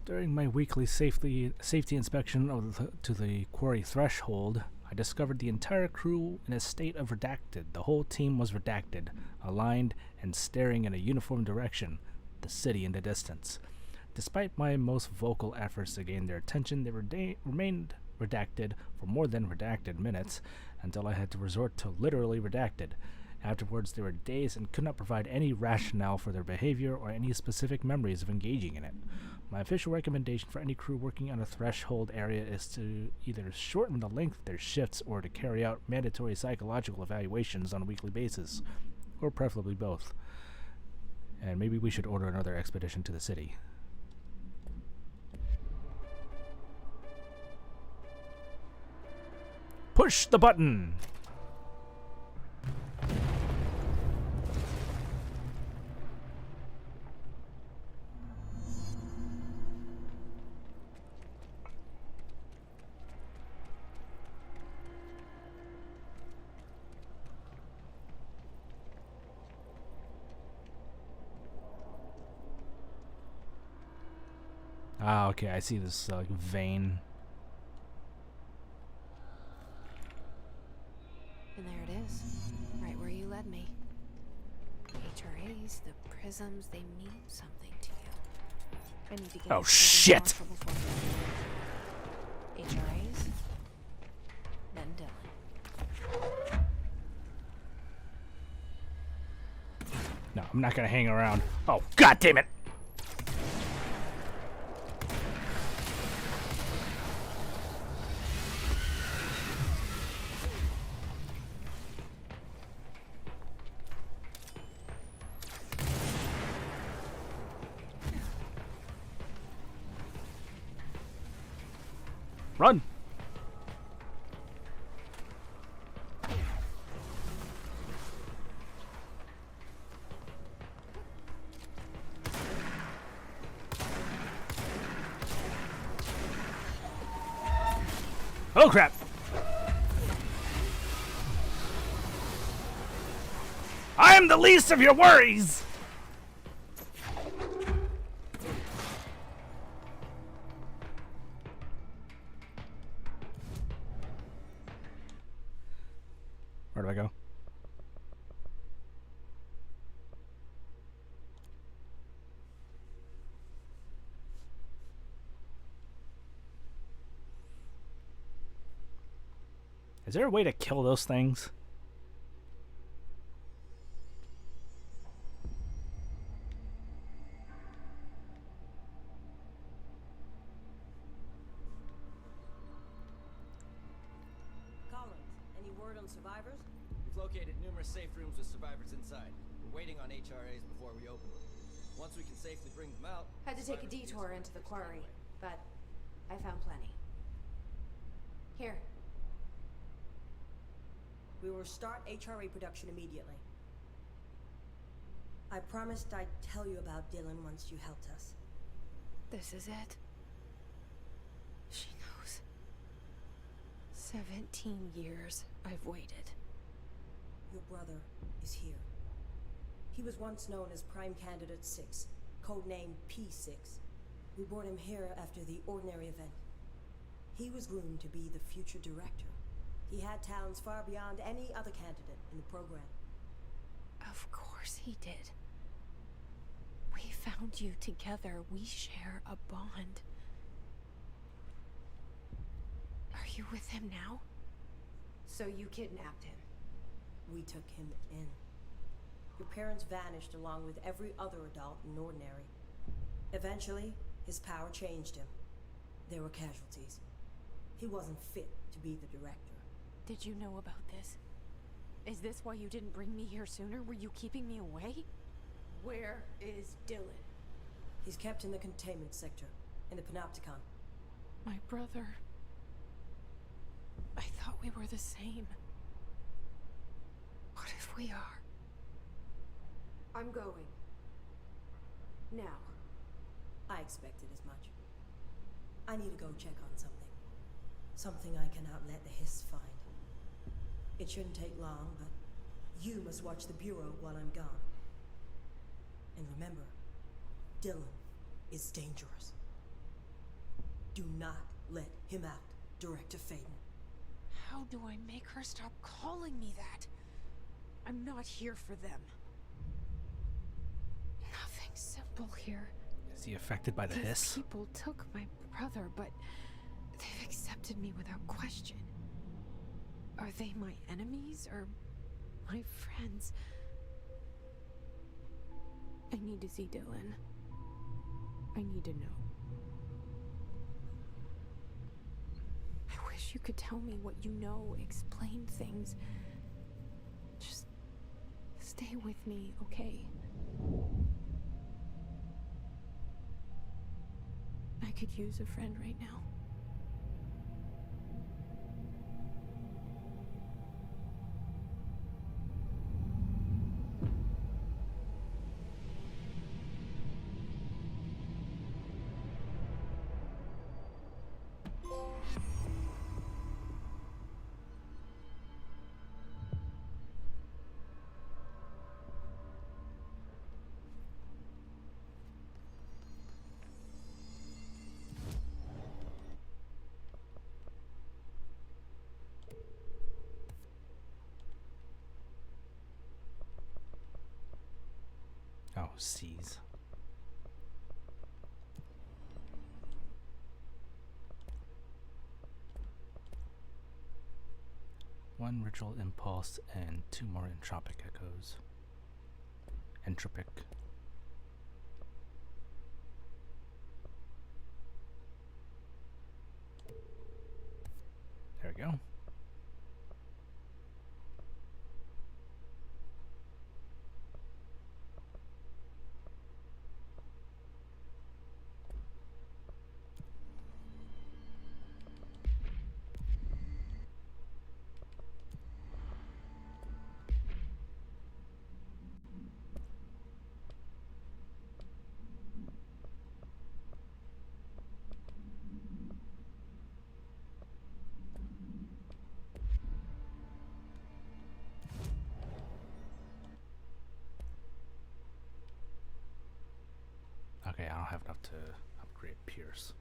During my weekly safety inspection to the quarry threshold, I discovered the entire crew in a state of redacted. The whole team was redacted, aligned and staring in a uniform direction, the city in the distance. Despite my most vocal efforts to gain their attention, they remained redacted for more than redacted minutes, until I had to resort to literally redacted. Afterwards, they were dazed and could not provide any rationale for their behavior or any specific memories of engaging in it. My official recommendation for any crew working on a threshold area is to either shorten the length of their shifts or to carry out mandatory psychological evaluations on a weekly basis, or preferably both. And maybe we should order another expedition to the city. Push the button! Ah, okay, I see this vein. And there it is, right where you led me. HRAs, the prisms, they mean something to you. I need to get Oh, as shit! close as possible for you. HRAs, then Dylan. No, I'm not gonna hang around. Oh, god damn it! Run! Oh crap! I am the least of your worries! Where do I go? Is there a way to kill those things? Collins, any word on survivors? We've located numerous safe rooms with survivors inside. We're waiting on HRAs before we open them. Once we can safely bring them out... Had to take a survivors can detour get into the some quarry, anyway. but I found plenty. Here. We will start HRA production immediately. I promised I'd tell you about Dylan once you helped us. This is it. She knows. 17 years I've waited. Your brother is here. He was once known as Prime Candidate 6, codenamed P6. We brought him here after the ordinary event. He was groomed to be the future director. He had talents far beyond any other candidate in the program. Of course he did. We found you together. We share a bond. Are you with him now? So you kidnapped him. We took him in. Your parents vanished along with every other adult in Ordinary. Eventually, his power changed him. There were casualties. He wasn't fit to be the director. Did you know about this? Is this why you didn't bring me here sooner? Were you keeping me away? Where is Dylan? He's kept in the containment sector, in the Panopticon. My brother. I thought we were the same. What if we are? I'm going. Now. I expected as much. I need to go check on something. Something I cannot let the Hiss find. It shouldn't take long, but you must watch the Bureau while I'm gone. And remember, Dylan is dangerous. Do not let him out, Director Faden. How do I make her stop calling me that? I'm not here for them. Nothing simple here. Is he affected by the These hiss? people took my brother, but they've accepted me without question. Are they my enemies or my friends? I need to see Dylan. I need to know. I wish you could tell me what you know, explain things. Just stay with me, okay? I could use a friend right now. C's. One ritual impulse and 2 more entropic echoes. Entropic. There we go. Okay, I don't have enough to upgrade Pierce.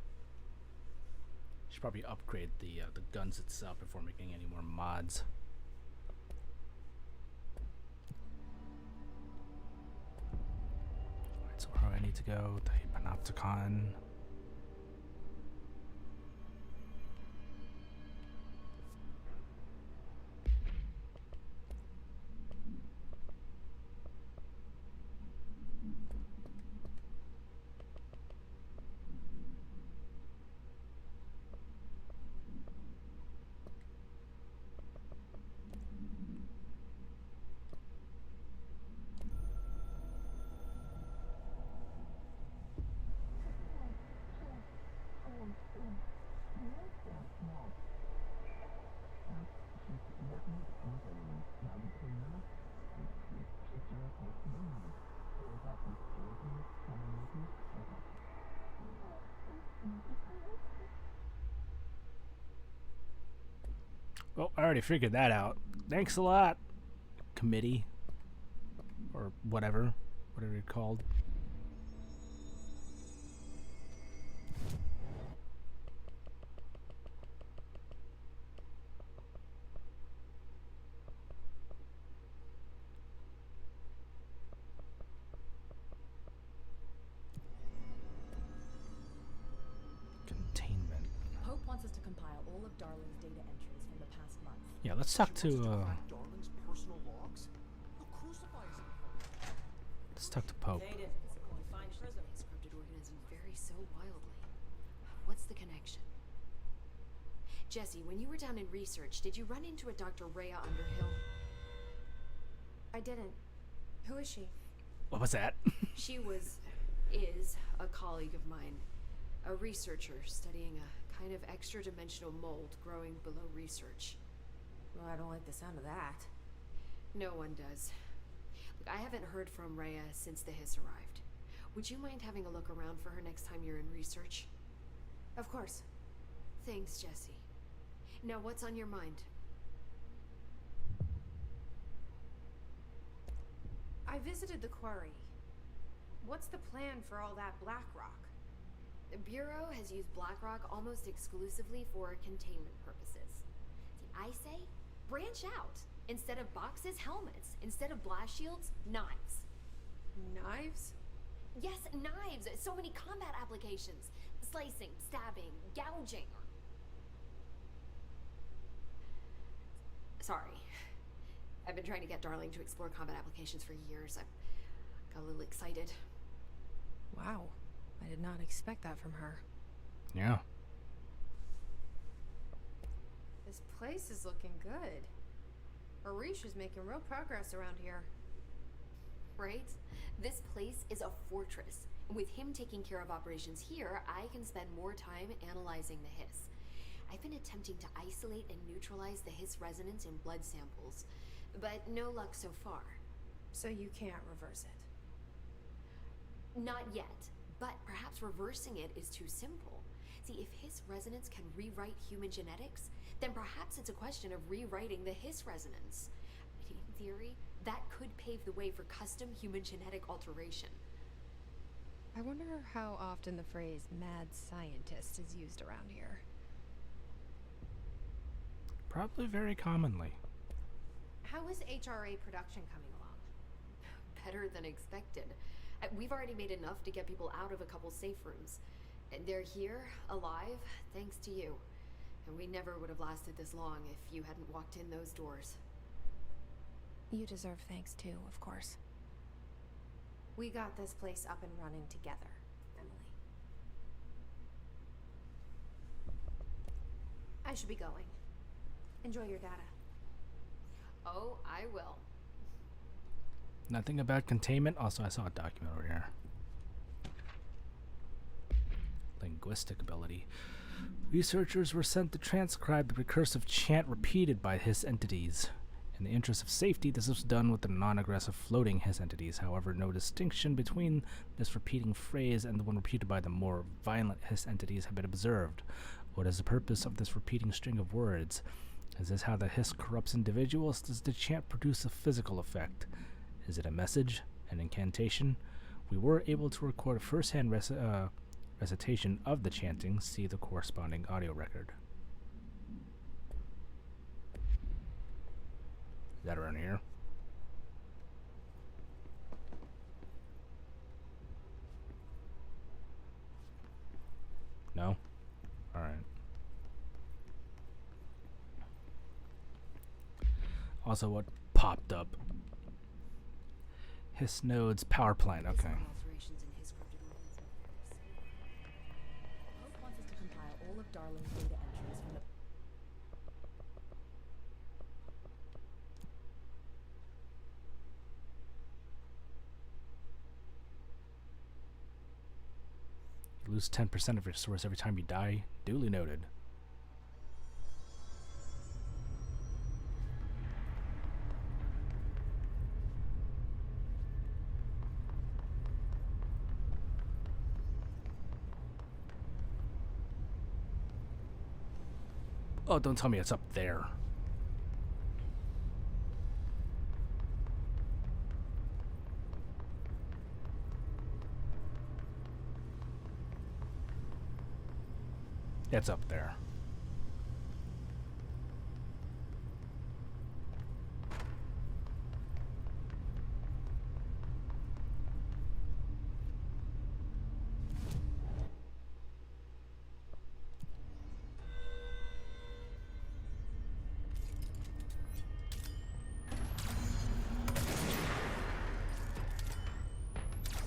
Should probably upgrade the guns itself before making any more mods. Alright, so where do I need to go? The Panopticon. Well, I already figured that out. Thanks a lot, committee. Or whatever you're called. Containment. Pope wants us to compile all of Darling's data entries from the past month. Yeah, let's talk to Darling's personal logs? He'll crucify us in front. let's talk to Pope. They did. Fine prism. Scripted organism vary so wildly. What's the connection? Jesse, when you were down in research, did you run into a Dr. Rhea Underhill? I didn't. Who is she? What was that? She is a colleague of mine. A researcher studying a kind of extra-dimensional mold growing below research. Well, I don't like the sound of that. No one does. Look, I haven't heard from Rhea since the Hiss arrived. Would you mind having a look around for her next time you're in research? Of course. Thanks, Jesse. Now, what's on your mind? I visited the quarry. What's the plan for all that black rock? The Bureau has used Blackrock almost exclusively for containment purposes. See, I say, branch out. Instead of boxes, helmets. Instead of blast shields, knives. Knives? Yes, knives! So many combat applications. Slicing, stabbing, gouging. Sorry. I've been trying to get Darling to explore combat applications for years. I got a little excited. Wow. I did not expect that from her. Yeah. This place is looking good. Arish is making real progress around here. Right? This place is a fortress. With him taking care of operations here, I can spend more time analyzing the Hiss. I've been attempting to isolate and neutralize the Hiss resonance in blood samples, but no luck so far. So you can't reverse it? Not yet, but perhaps reversing it is too simple. See, if Hiss resonance can rewrite human genetics, then perhaps it's a question of rewriting the Hiss resonance. In theory, that could pave the way for custom human genetic alteration. I wonder how often the phrase mad scientist is used around here. Probably very commonly. How is HRA production coming along? Better than expected. We've already made enough to get people out of a couple safe rooms. And they're here, alive, thanks to you. And we never would have lasted this long if you hadn't walked in those doors. You deserve thanks too, of course. We got this place up and running together, Emily. I should be going. Enjoy your data. Oh, I will. Nothing about containment. Also, I saw a document over here. Linguistic ability. Researchers were sent to transcribe the recursive chant repeated by Hiss entities. In the interest of safety, this was done with the non-aggressive floating Hiss entities. However, no distinction between this repeating phrase and the one repeated by the more violent Hiss entities have been observed. What is the purpose of this repeating string of words? Is this how the Hiss corrupts individuals? Does the chant produce a physical effect? Is it a message? An incantation? We were able to record a first-hand recitation of the chanting. See the corresponding audio record. Is that around here? No? Alright. Also, what popped up? Hiss nodes power plant. Okay. Alterations in his cryptic organism. Hope wants us to compile all of Darling's data entries from the You lose 10% of your source every time you die. Duly noted. Oh, don't tell me it's up there. It's up there.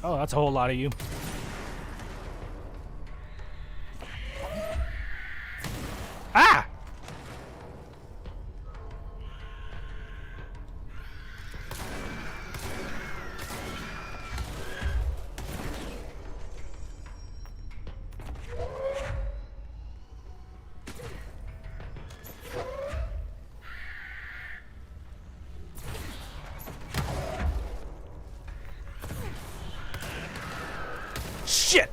Oh, that's a whole lot of you. Ah! Shit!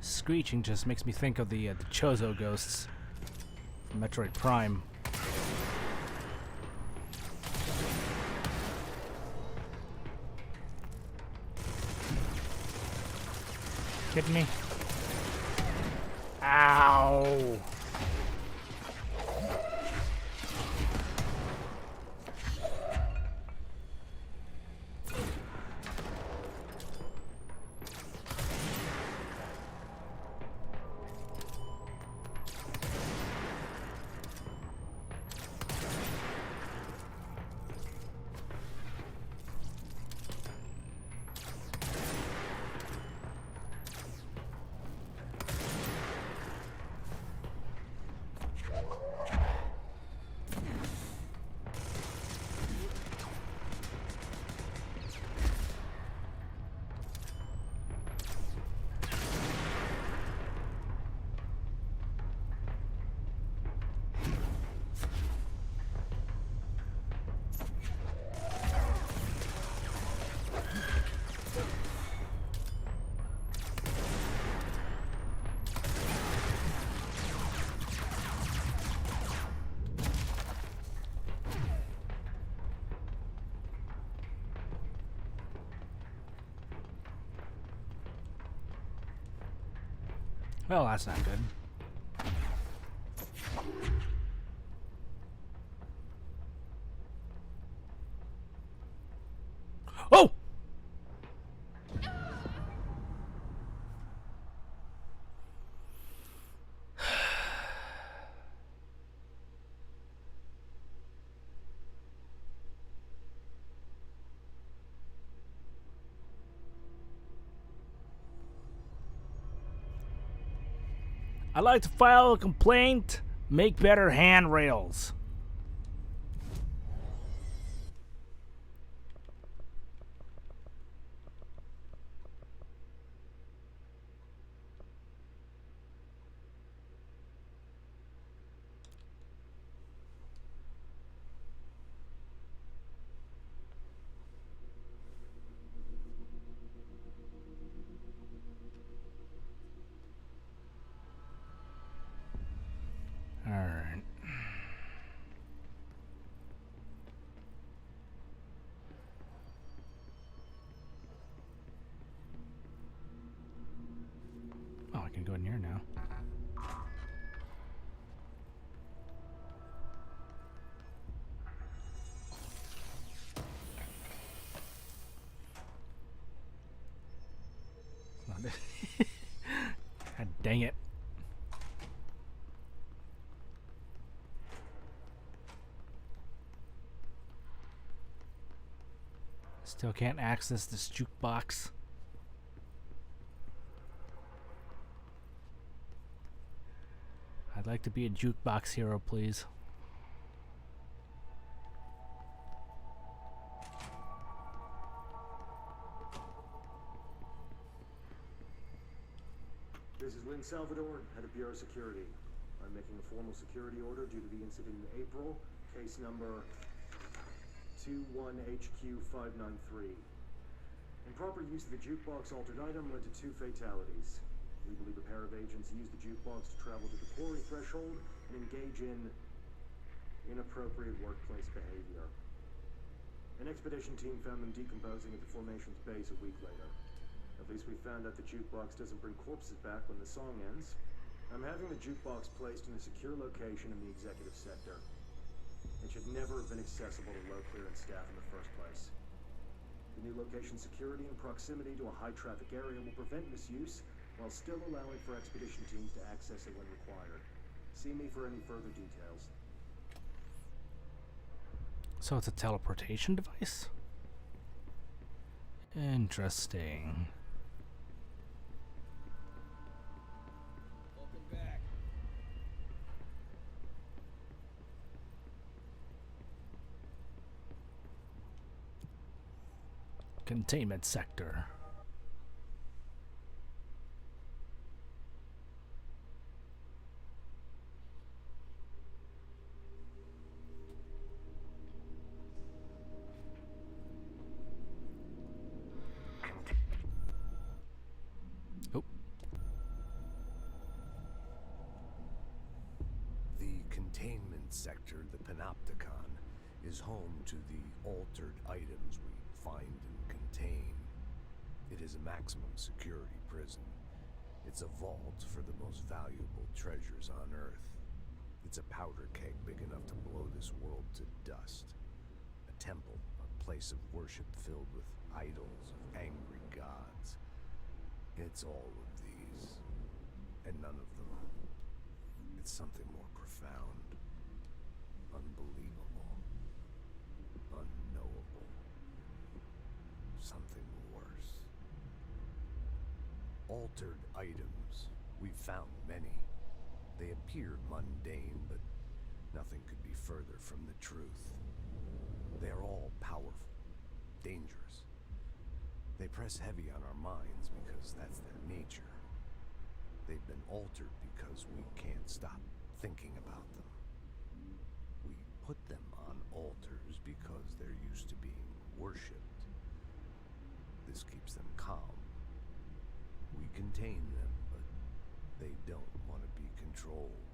Screeching just makes me think of the Chozo ghosts from Metroid Prime. Kidding me? Ow! Well, that's not good. Oh! I'd like to file a complaint. Make better handrails. Alright. Oh, I can go in here now. It's not it. God dang it. Still can't access this jukebox. I'd like to be a jukebox hero, please. This is Lynn Salvador, head of Bureau Security. I'm making a formal security order due to the incident in April, case number 21HQ593. Improper use of the jukebox altered item led to 2 fatalities. We believe a pair of agents used the jukebox to travel to the quarry threshold and engage in inappropriate workplace behavior. An expedition team found them decomposing at the formation's base a week later. At least we found out the jukebox doesn't bring corpses back when the song ends. I'm having the jukebox placed in a secure location in the executive sector. It should never have been accessible to low clearance staff in the first place. The new location's security and proximity to a high-traffic area will prevent misuse, while still allowing for expedition teams to access it when required. See me for any further details. So it's a teleportation device? Interesting. Welcome back. Containment sector. Oh. The containment sector, the Panopticon, is home to the altered items we find and contain. It is a maximum security prison. It's a vault for the most valuable treasures on Earth. It's a powder keg big enough to blow this world to dust. A temple, a place of worship filled with idols of angry gods. It's all of these, and none of them. It's something more profound, unbelievable, unknowable. Something worse. Altered items. We've found many. They appear mundane, but nothing could be further from the truth. They are all powerful, dangerous. They press heavy on our minds because that's their nature. They've been altered because we can't stop thinking about them. We put them on altars because they're used to being worshipped. This keeps them calm. We contain them, but they don't want to be controlled.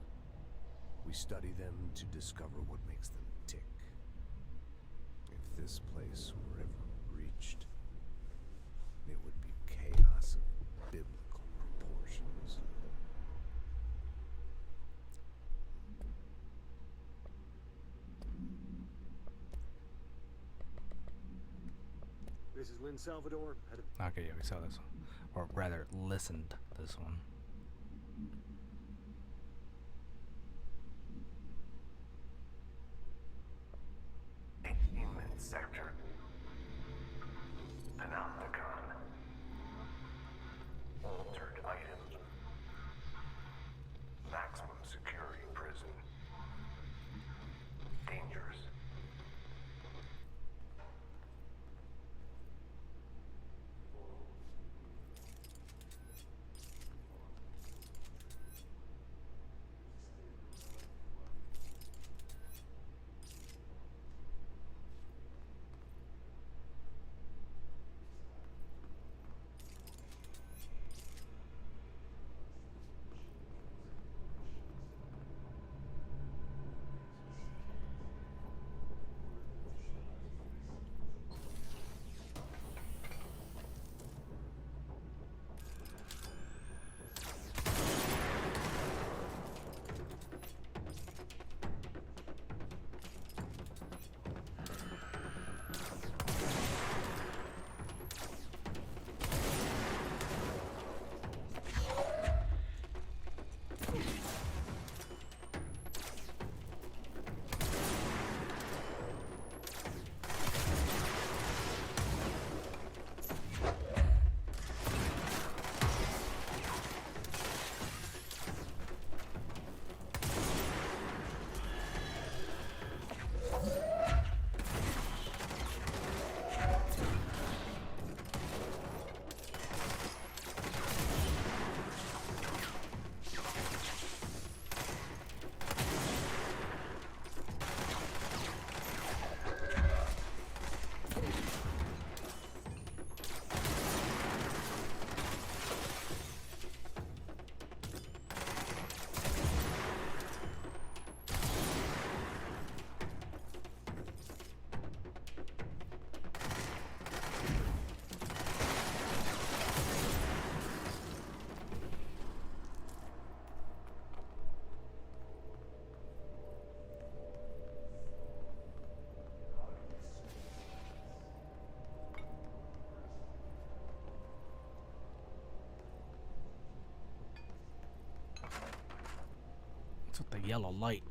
We study them to discover what makes them tick. If this place were ever reached, it would be chaos of biblical proportions. this is Lynn Salvador. Okay, yeah, we saw this one. Or rather, listened to this one. Human sector. Panopticon. Altered items. Maximum security prison. Dangerous. What's with the yellow light?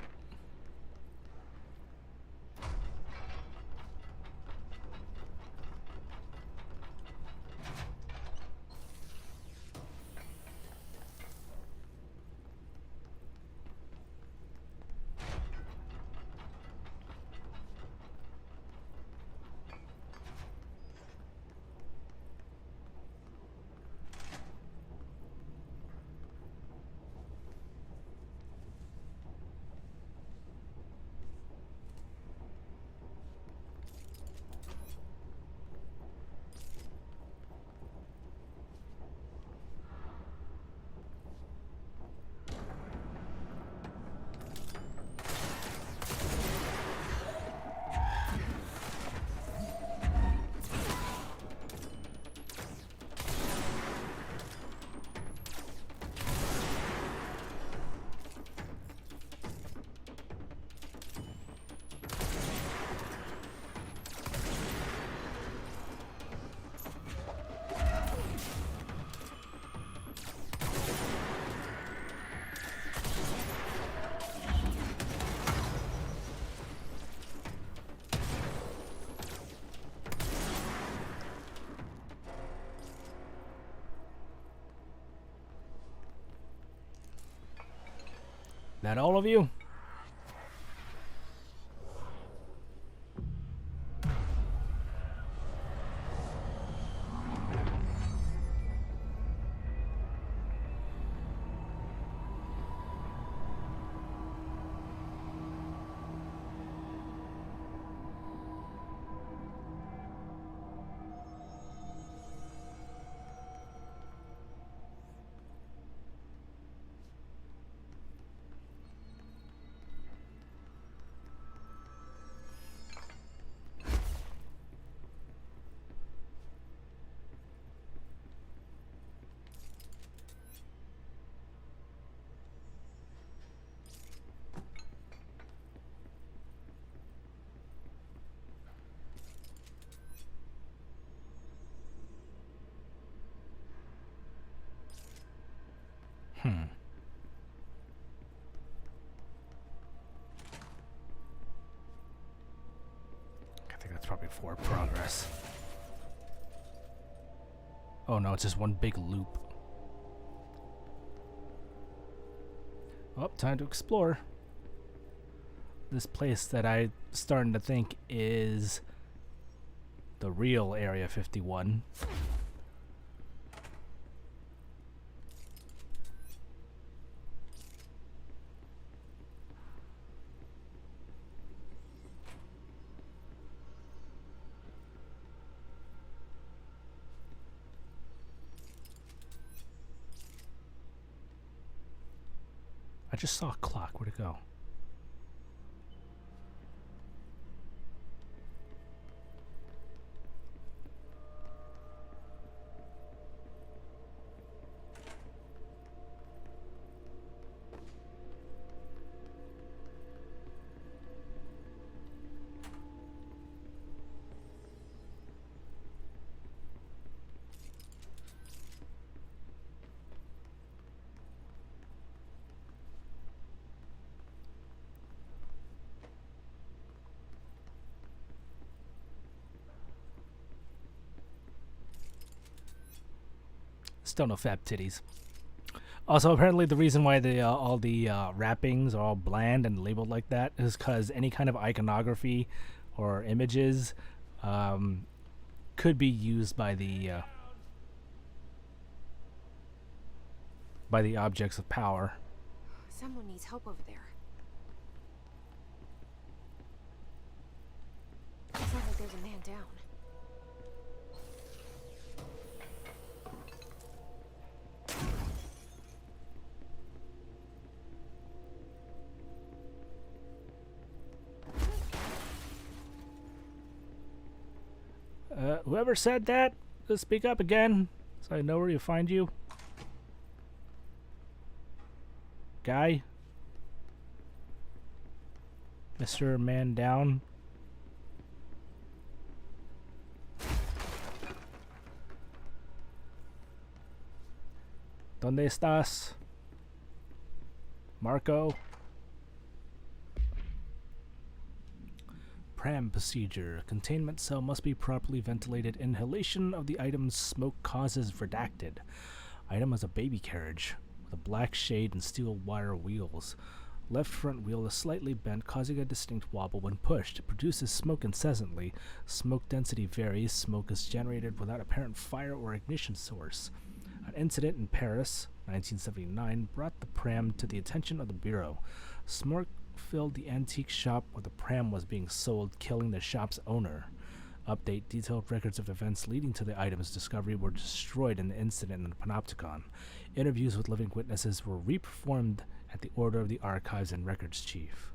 That all of you? I think that's probably for progress. Oh no, it's just one big loop. Oh, time to explore. This place that I'm starting to think is the real Area 51. I just saw a clock. Where'd it go? Still no fab titties. Also, apparently the reason why the all the wrappings are all bland and labeled like that is because any kind of iconography or images could be used by the objects of power. Someone needs help over there. Sounds like there's a man down. Whoever said that, speak up again, so I know where to find you. Guy? Mr. Man Down? ¿Dónde estás? Marco? Pram procedure. Containment cell must be properly ventilated. Inhalation of the item's smoke causes redacted. Item is a baby carriage with a black shade and steel wire wheels. Left front wheel is slightly bent, causing a distinct wobble when pushed. It produces smoke incessantly. Smoke density varies. Smoke is generated without apparent fire or ignition source. An incident in Paris, 1979, brought the pram to the attention of the Bureau. Smoke filled the antique shop where the pram was being sold, killing the shop's owner. Update: detailed records of events leading to the item's discovery were destroyed in the incident in the Panopticon. Interviews with living witnesses were reperformed at the order of the Archives and Records Chief.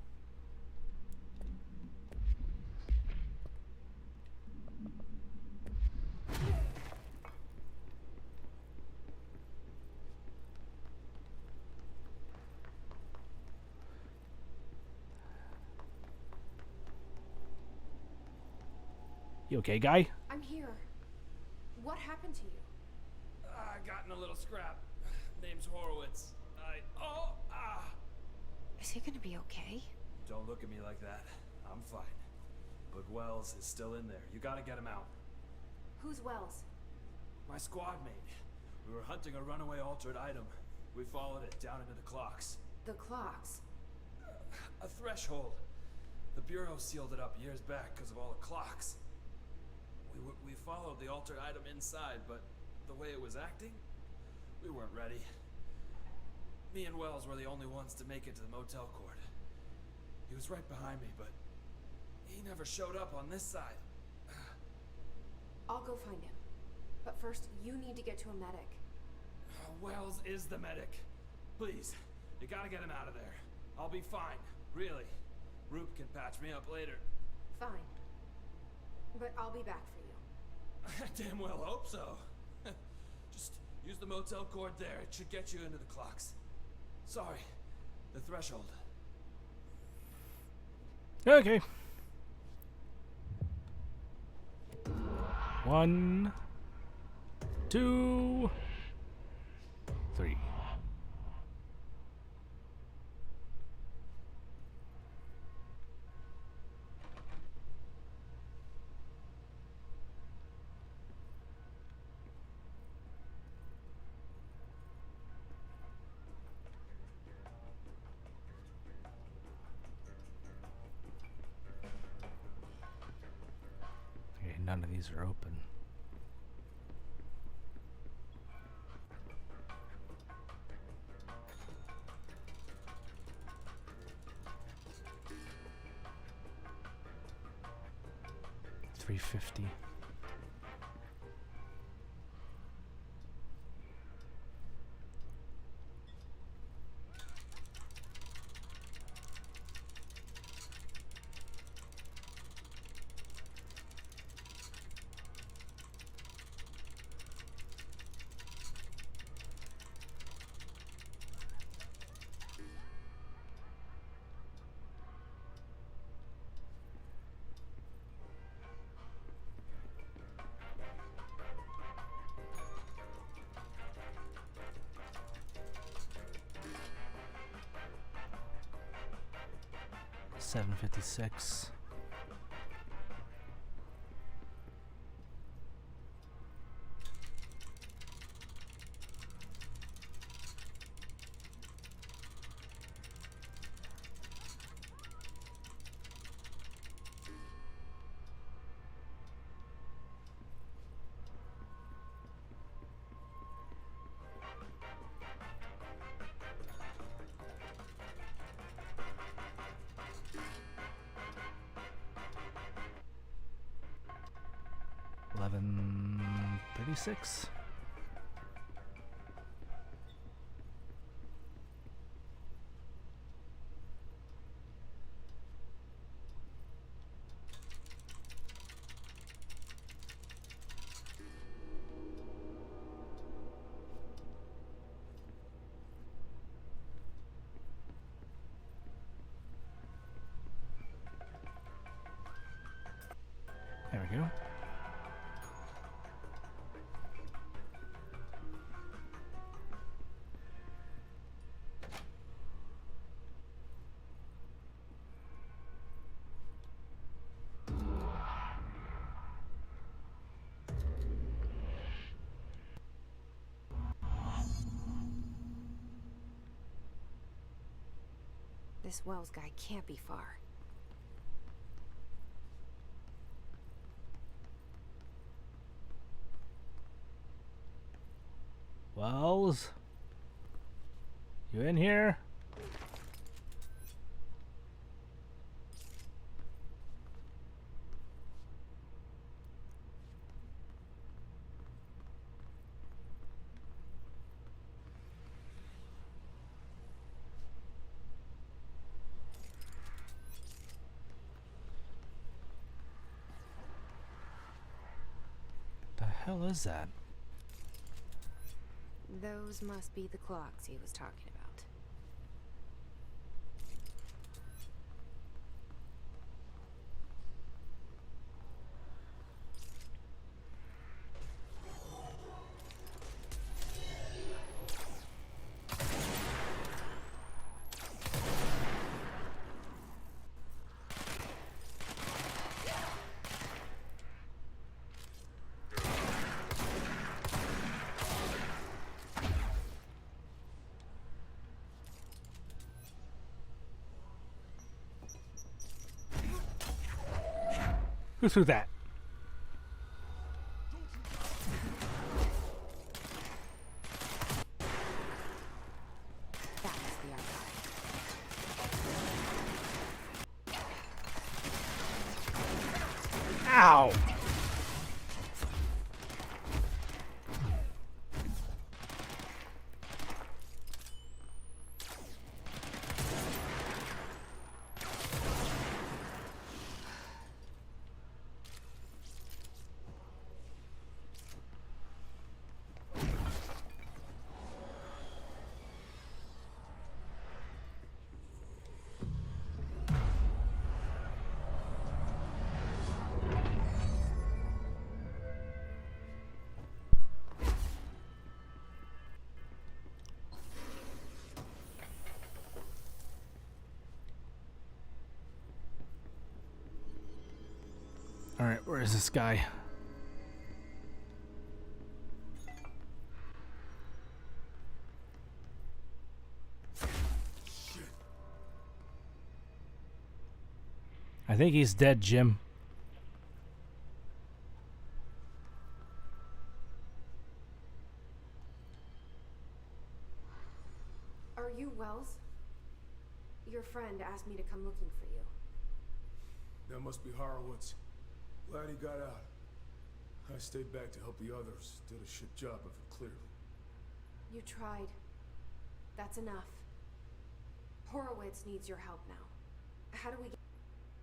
You okay, guy? I'm here. What happened to you? I got in a little scrap. Name's Horowitz. Is he gonna be okay? Don't look at me like that. I'm fine. But Wells is still in there. You gotta get him out. Who's Wells? My squad mate. We were hunting a runaway altered item. We followed it down into the clocks. The clocks? A threshold. The Bureau sealed it up years back because of all the clocks. We followed the altered item inside, but the way it was acting, we weren't ready. Me and Wells were the only ones to make it to the motel court. He was right behind me, but he never showed up on this side. I'll go find him. But first, you need to get to a medic. Wells is the medic. Please, you gotta get him out of there. I'll be fine, really. Roop can patch me up later. Fine. But I'll be back for you. I damn well hope so. Just use the motel cord there. It should get you into the clocks. Sorry, the threshold. Okay. 1, 2, 3. none of these are open. $350. $756. $11.36. There we go. This Wells guy can't be far. Wells? You in here? The hell is that? Those must be the clocks he was talking about. Who threw that? That must be our guy. Ow! Alright, where is this guy? I think he's dead, Jim. Your friend asked me to come looking for you. That must be Horowitz. Glad he got out. I stayed back to help the others. Did a shit job of it, clearly. You tried. That's enough. Horowitz needs your help now. How do we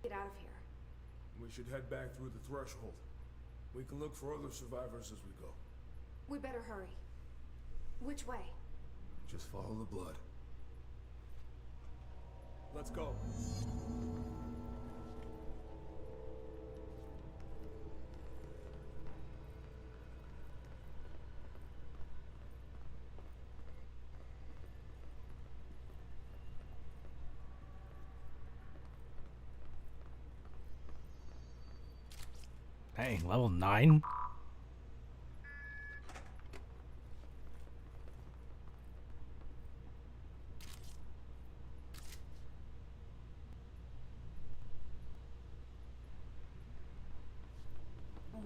get out of here? We should head back through the threshold. We can look for other survivors as we go. We better hurry. Which way? Just follow the blood. Let's go. Dang, level 9?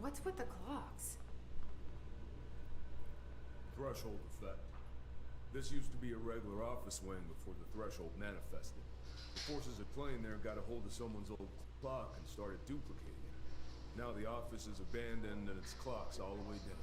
What's with the clocks? Threshold effect. This used to be a regular office wing before the threshold manifested. The forces at play in there got a hold of someone's old clock and started duplicating it. Now the office is abandoned and its clock's all the way down.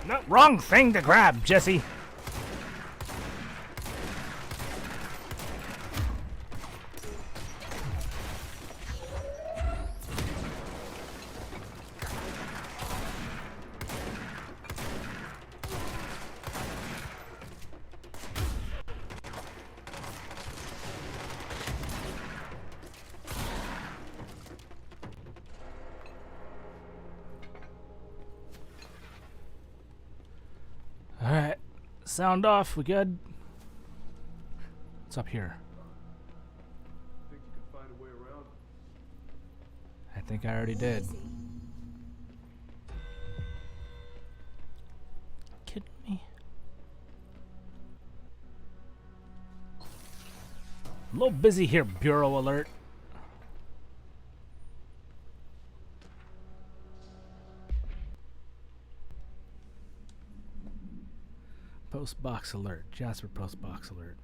No, wrong thing to grab, Jesse. Alright, sound off, we good? What's up here? Think you can find a way around? I think I already did. Kidding me? I'm a little busy here, Bureau Alert. Post box alert. Jasper post box alert.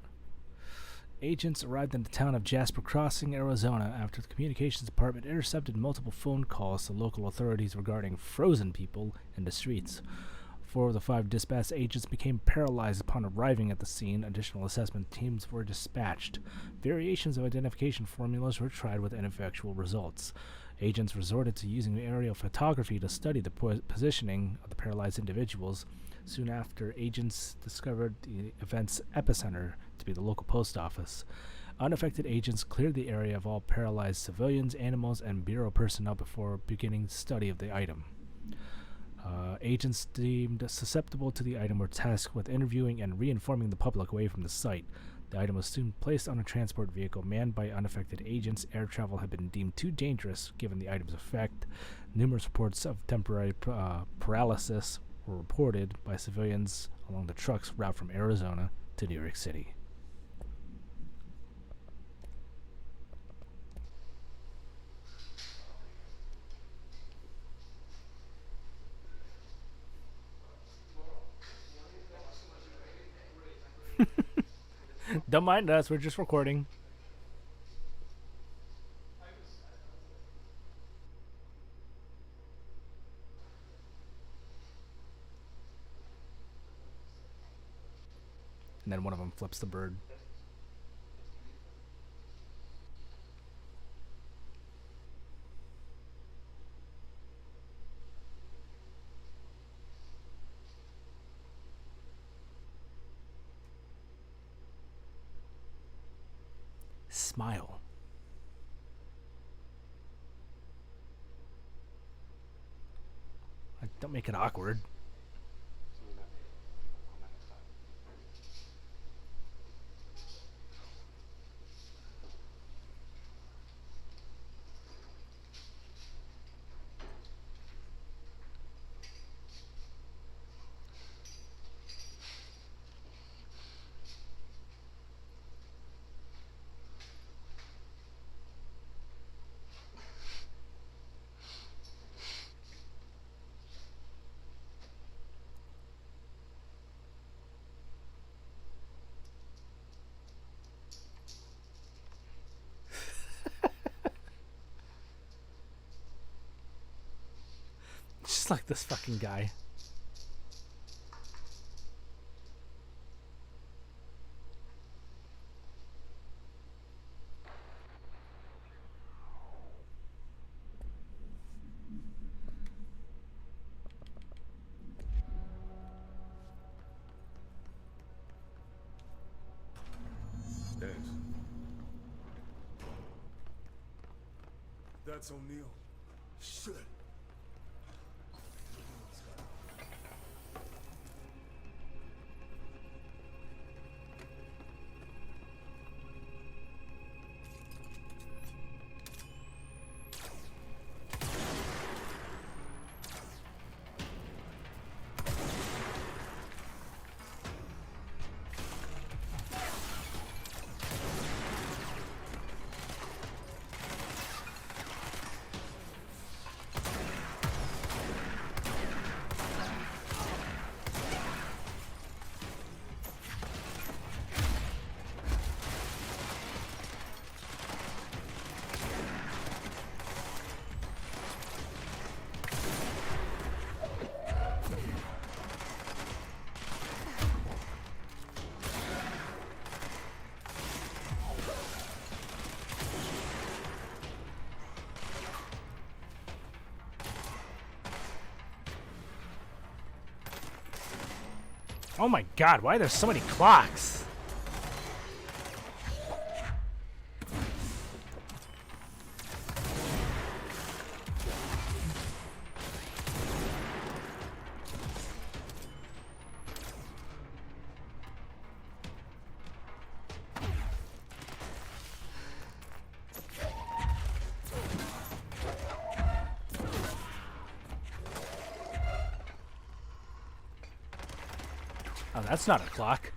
Agents arrived in the town of Jasper Crossing, Arizona, after the communications department intercepted multiple phone calls to local authorities regarding frozen people in the streets. 4 of the 5 dispatch agents became paralyzed upon arriving at the scene. Additional assessment teams were dispatched. Variations of identification formulas were tried with ineffectual results. Agents resorted to using aerial photography to study the positioning of the paralyzed individuals. Soon after, agents discovered the event's epicenter to be the local post office. Unaffected agents cleared the area of all paralyzed civilians, animals, and Bureau personnel before beginning study of the item. Agents deemed susceptible to the item were tasked with interviewing and reinforming the public away from the site. The item was soon placed on a transport vehicle manned by unaffected agents. Air travel had been deemed too dangerous given the item's effect. Numerous reports of temporary paralysis were reported by civilians along the truck's route from Arizona to New York City. Don't mind us, we're just recording. And then one of them flips the bird. smile. Don't make it awkward. Just like this fucking guy. Thanks. That's O'Neill. Shit. Oh my god, why are there so many clocks? Oh, that's not a clock.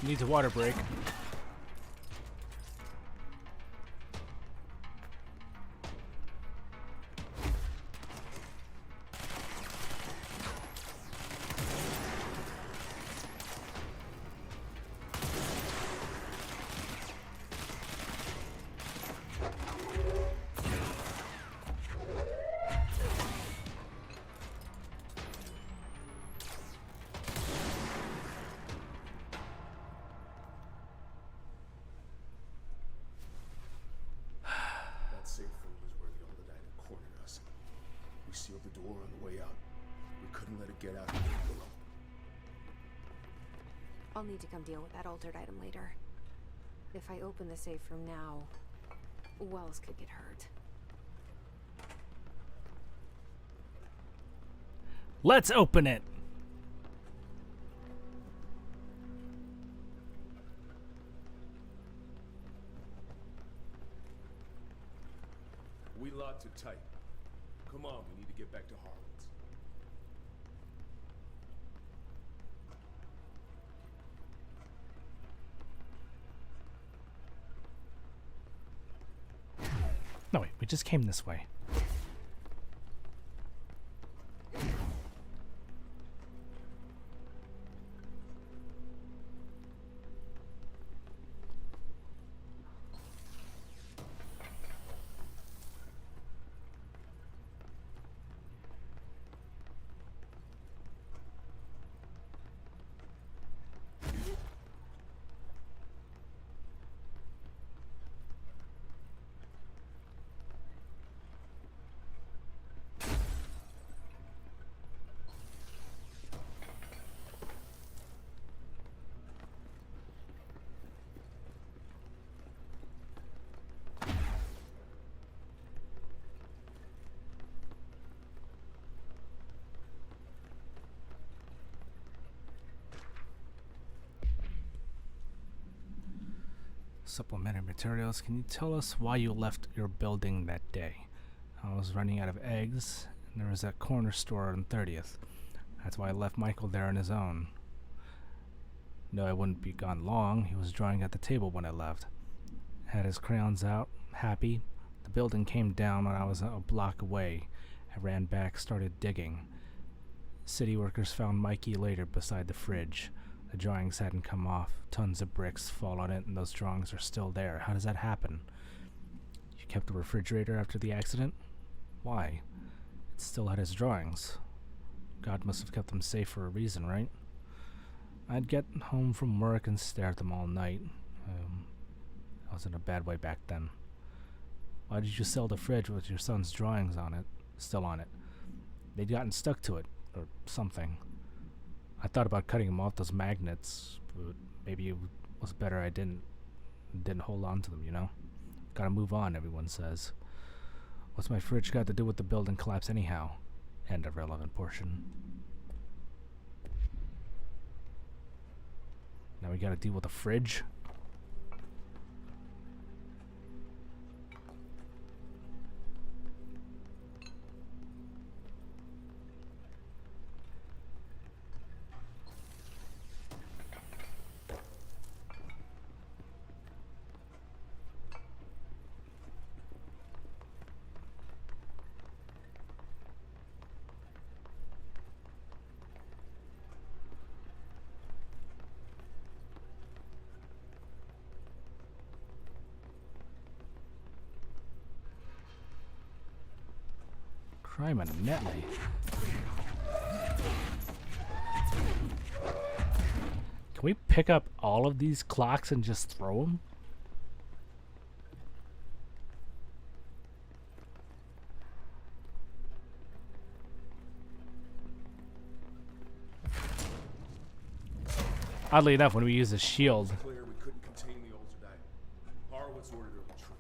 Needs a water break. Safe room is where the old item cornered us. We sealed the door on the way out. We couldn't let it get out of here alone. I'll need to come deal with that altered item later. If I open the safe room now, Wells could get hurt. Let's open it! We locked it tight. Come on, we need to get back to Harlan's. No, wait, we just came this way. Supplementary materials. Can you tell us why you left your building that day? I was running out of eggs, and there was that corner store on 30th. That's why I left Michael there on his own. No, I wouldn't be gone long. He was drawing at the table when I left. Had his crayons out, happy. The building came down when I was a block away. I ran back, started digging. City workers found Mikey later beside the fridge. The drawings hadn't come off. Tons of bricks fall on it, and those drawings are still there. How does that happen? You kept the refrigerator after the accident? Why? It still had his drawings. God must have kept them safe for a reason, right? I'd get home from work and stare at them all night. I was in a bad way back then. Why did you sell the fridge with your son's drawings on it, still on it? They'd gotten stuck to it, or something. I thought about cutting them off, those magnets, but maybe it was better I didn't hold on to them, you know? Gotta move on, everyone says. What's my fridge got to do with the building collapse anyhow? End of relevant portion. Now we gotta deal with the fridge? Crime and Netley. Can we pick up all of these clocks and just throw them? Oddly enough, when we use a shield, Clear, we couldn't contain the ultradite. Horowitz ordered a retreat.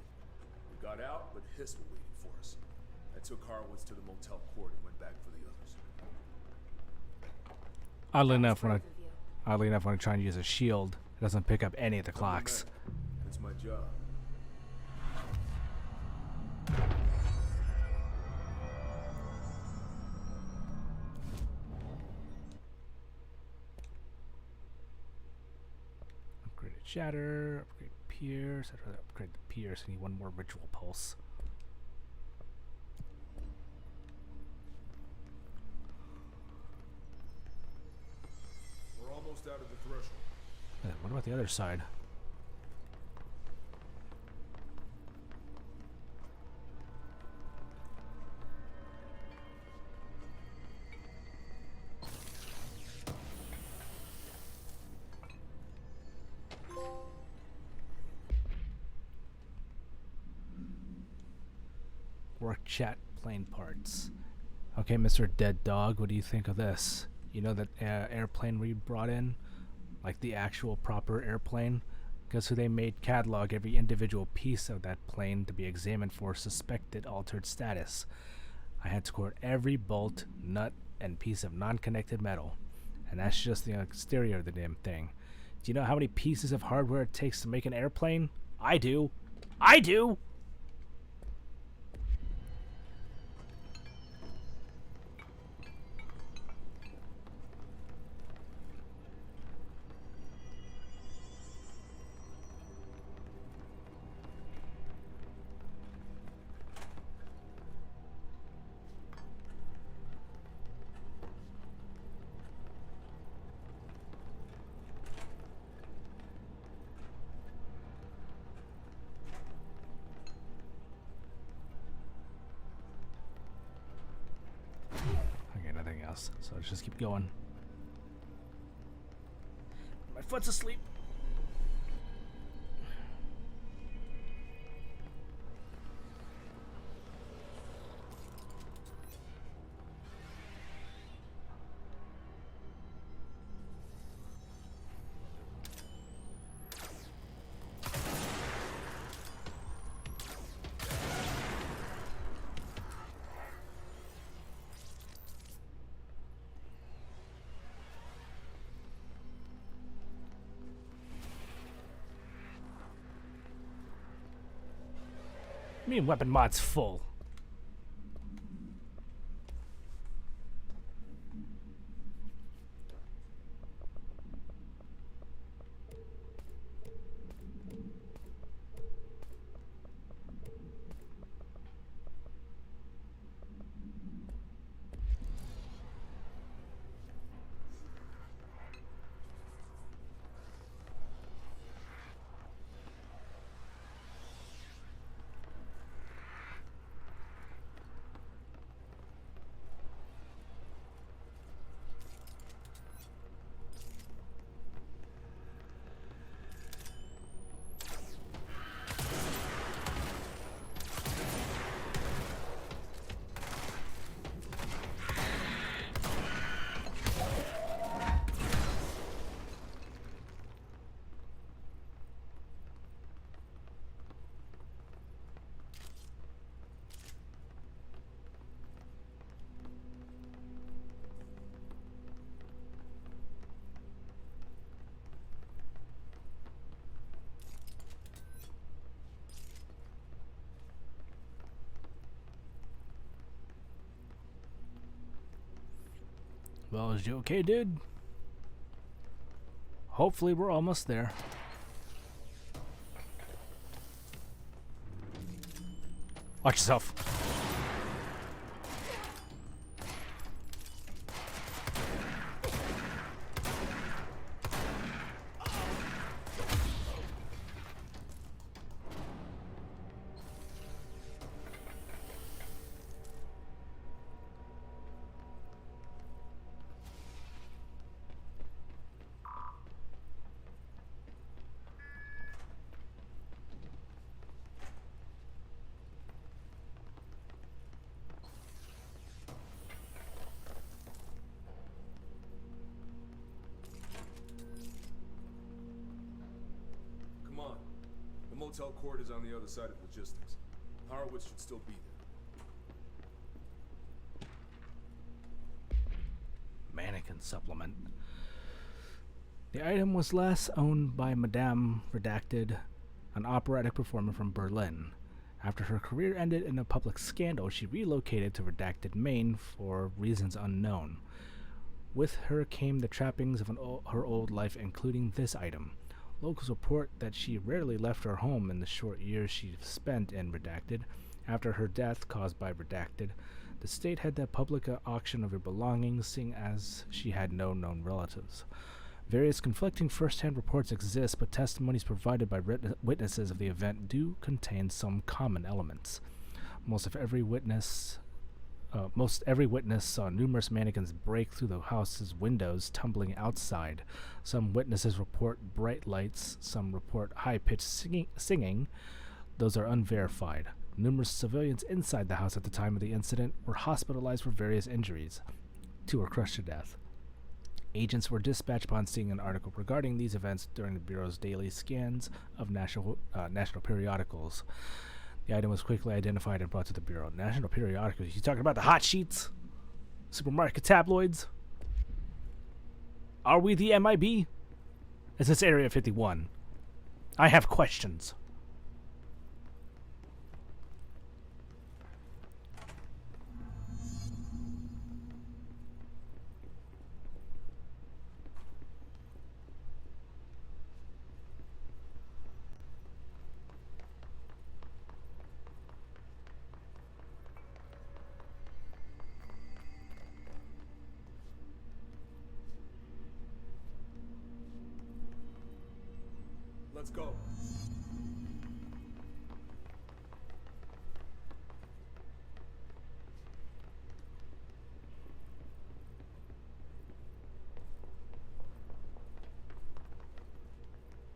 We got out, but Hiss were waiting for us. I took Horowitz to the motel court and went back for the others. oddly enough, when I try and use a shield, it doesn't pick up any of the clocks. That's my job. Upgraded shatter, upgrade pierce. I'd rather upgrade the pierce. I need one more ritual pulse. We're almost out of the threshold. What about the other side? Work chat plane parts. Okay, Mr. Dead Dog, what do you think of this? You know that airplane we brought in? Like the actual proper airplane? Guess who they made catalog every individual piece of that plane to be examined for suspected altered status. I had scored every bolt, nut, and piece of non-connected metal. And that's just the exterior of the damn thing. Do you know how many pieces of hardware it takes to make an airplane? I do. I do! So let's just keep going. My foot's asleep. I mean, weapon mod's full. Well, is you okay, dude? Hopefully we're almost there. Watch yourself. Motel court is on the other side of logistics. Horowitz should still be there. Mannequin supplement. The item was last owned by Madame Redacted, an operatic performer from Berlin. After her career ended in a public scandal, she relocated to Redacted, Maine for reasons unknown. With her came the trappings of her old life, including this item. Locals report that she rarely left her home in the short years she spent in Redacted. After her death, caused by Redacted, the state had a public auction of her belongings, seeing as she had no known relatives. Various conflicting first-hand reports exist, but testimonies provided by witnesses of the event do contain some common elements. Most every witness saw numerous mannequins break through the house's windows, tumbling outside. Some witnesses report bright lights, some report high-pitched singing. Those are unverified. Numerous civilians inside the house at the time of the incident were hospitalized for various injuries. 2 were crushed to death. Agents were dispatched upon seeing an article regarding these events during the Bureau's daily scans of national periodicals. The item was quickly identified and brought to the Bureau. National periodicals? You talking about the hot sheets? Supermarket tabloids? Are we the MIB? Is this Area 51? I have questions. Let's go.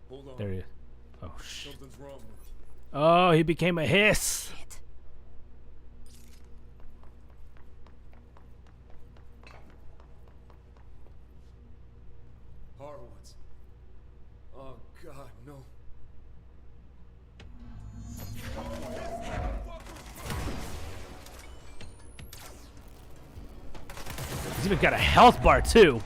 Hold on. There he is. Oh, shit. Something's wrong. Oh, he became a hiss. Shit. Horowitz. Oh, God, no. He's even got a health bar, too.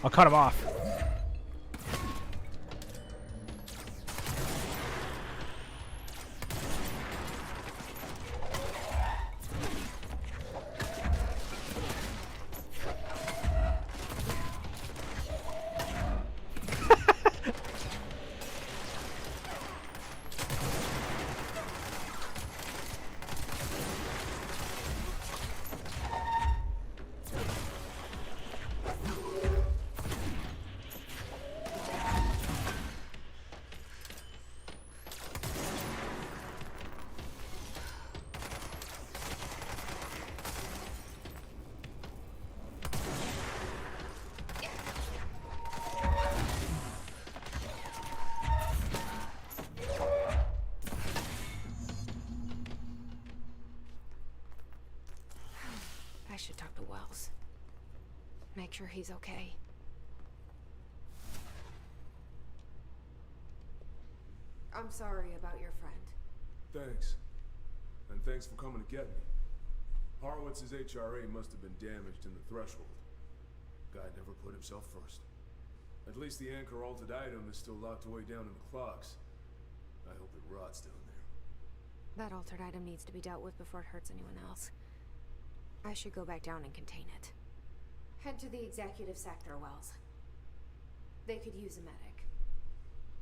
I'll cut him off. I should talk to Wells. Make sure he's okay. I'm sorry about your friend. Thanks. And thanks for coming to get me. Horowitz's HRA must have been damaged in the threshold. Guy never put himself first. At least the anchor altered item is still locked away down in the clocks. I hope it rots down there. That altered item needs to be dealt with before it hurts anyone else. I should go back down and contain it. Head to the executive sector, Wells. They could use a medic.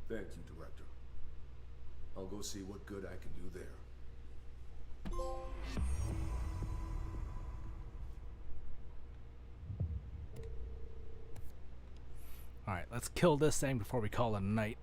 Thank you, Director. I'll go see what good I can do there. Alright, let's kill this thing before we call it a night.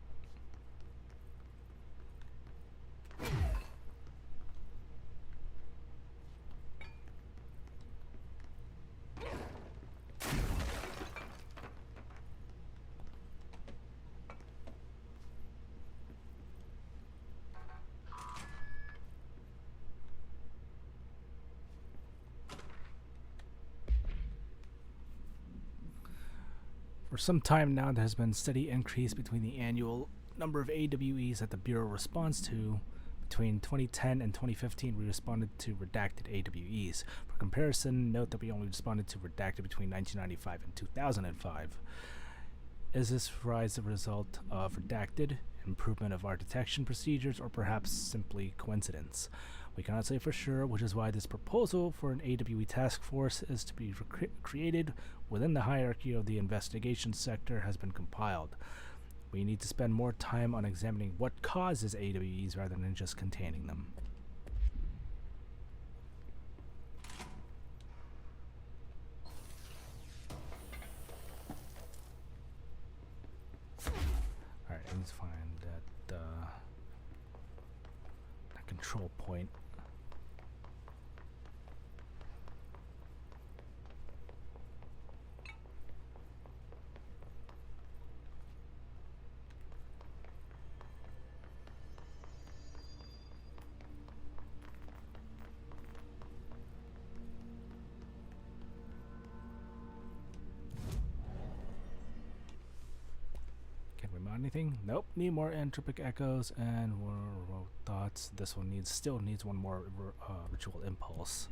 For some time now, there has been a steady increase between the annual number of AWEs that the Bureau responds to. Between 2010 and 2015, we responded to redacted AWEs. For comparison, note that we only responded to redacted between 1995 and 2005. Is this rise a result of redacted, improvement of our detection procedures, or perhaps simply coincidence? We cannot say for sure, which is why this proposal for an AWE task force is to be created within the hierarchy of the investigation sector has been compiled. We need to spend more time on examining what causes AWEs rather than just containing them. Alright, I need to find that control point. anything? Nope. Need more entropic echoes and more remote thoughts. This one still needs one more ritual impulse.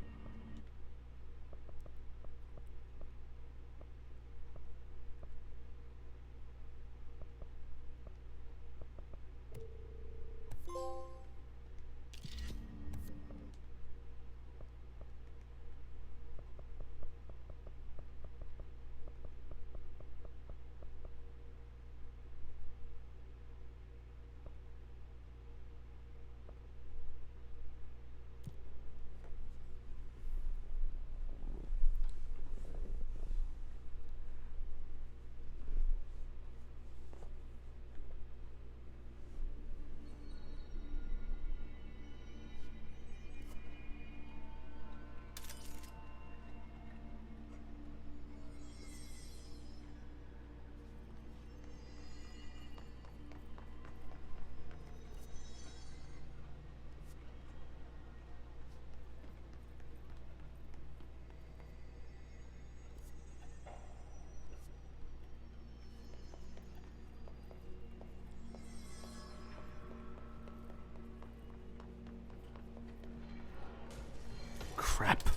Crap.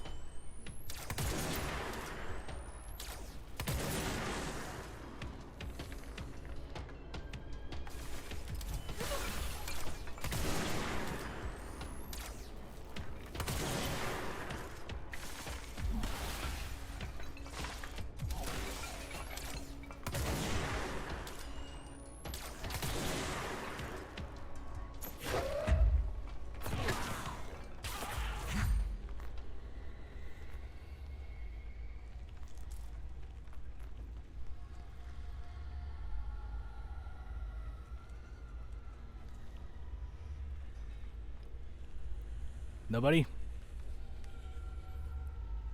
Nobody?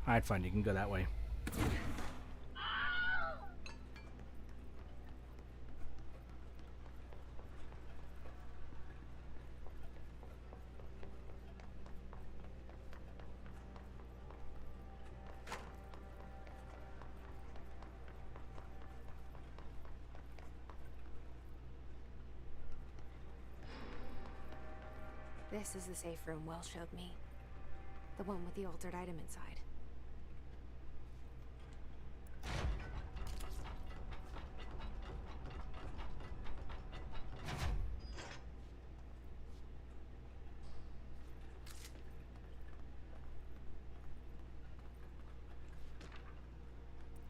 Alright, fine, you can go that way. This is the safe room Will showed me. The one with the altered item inside.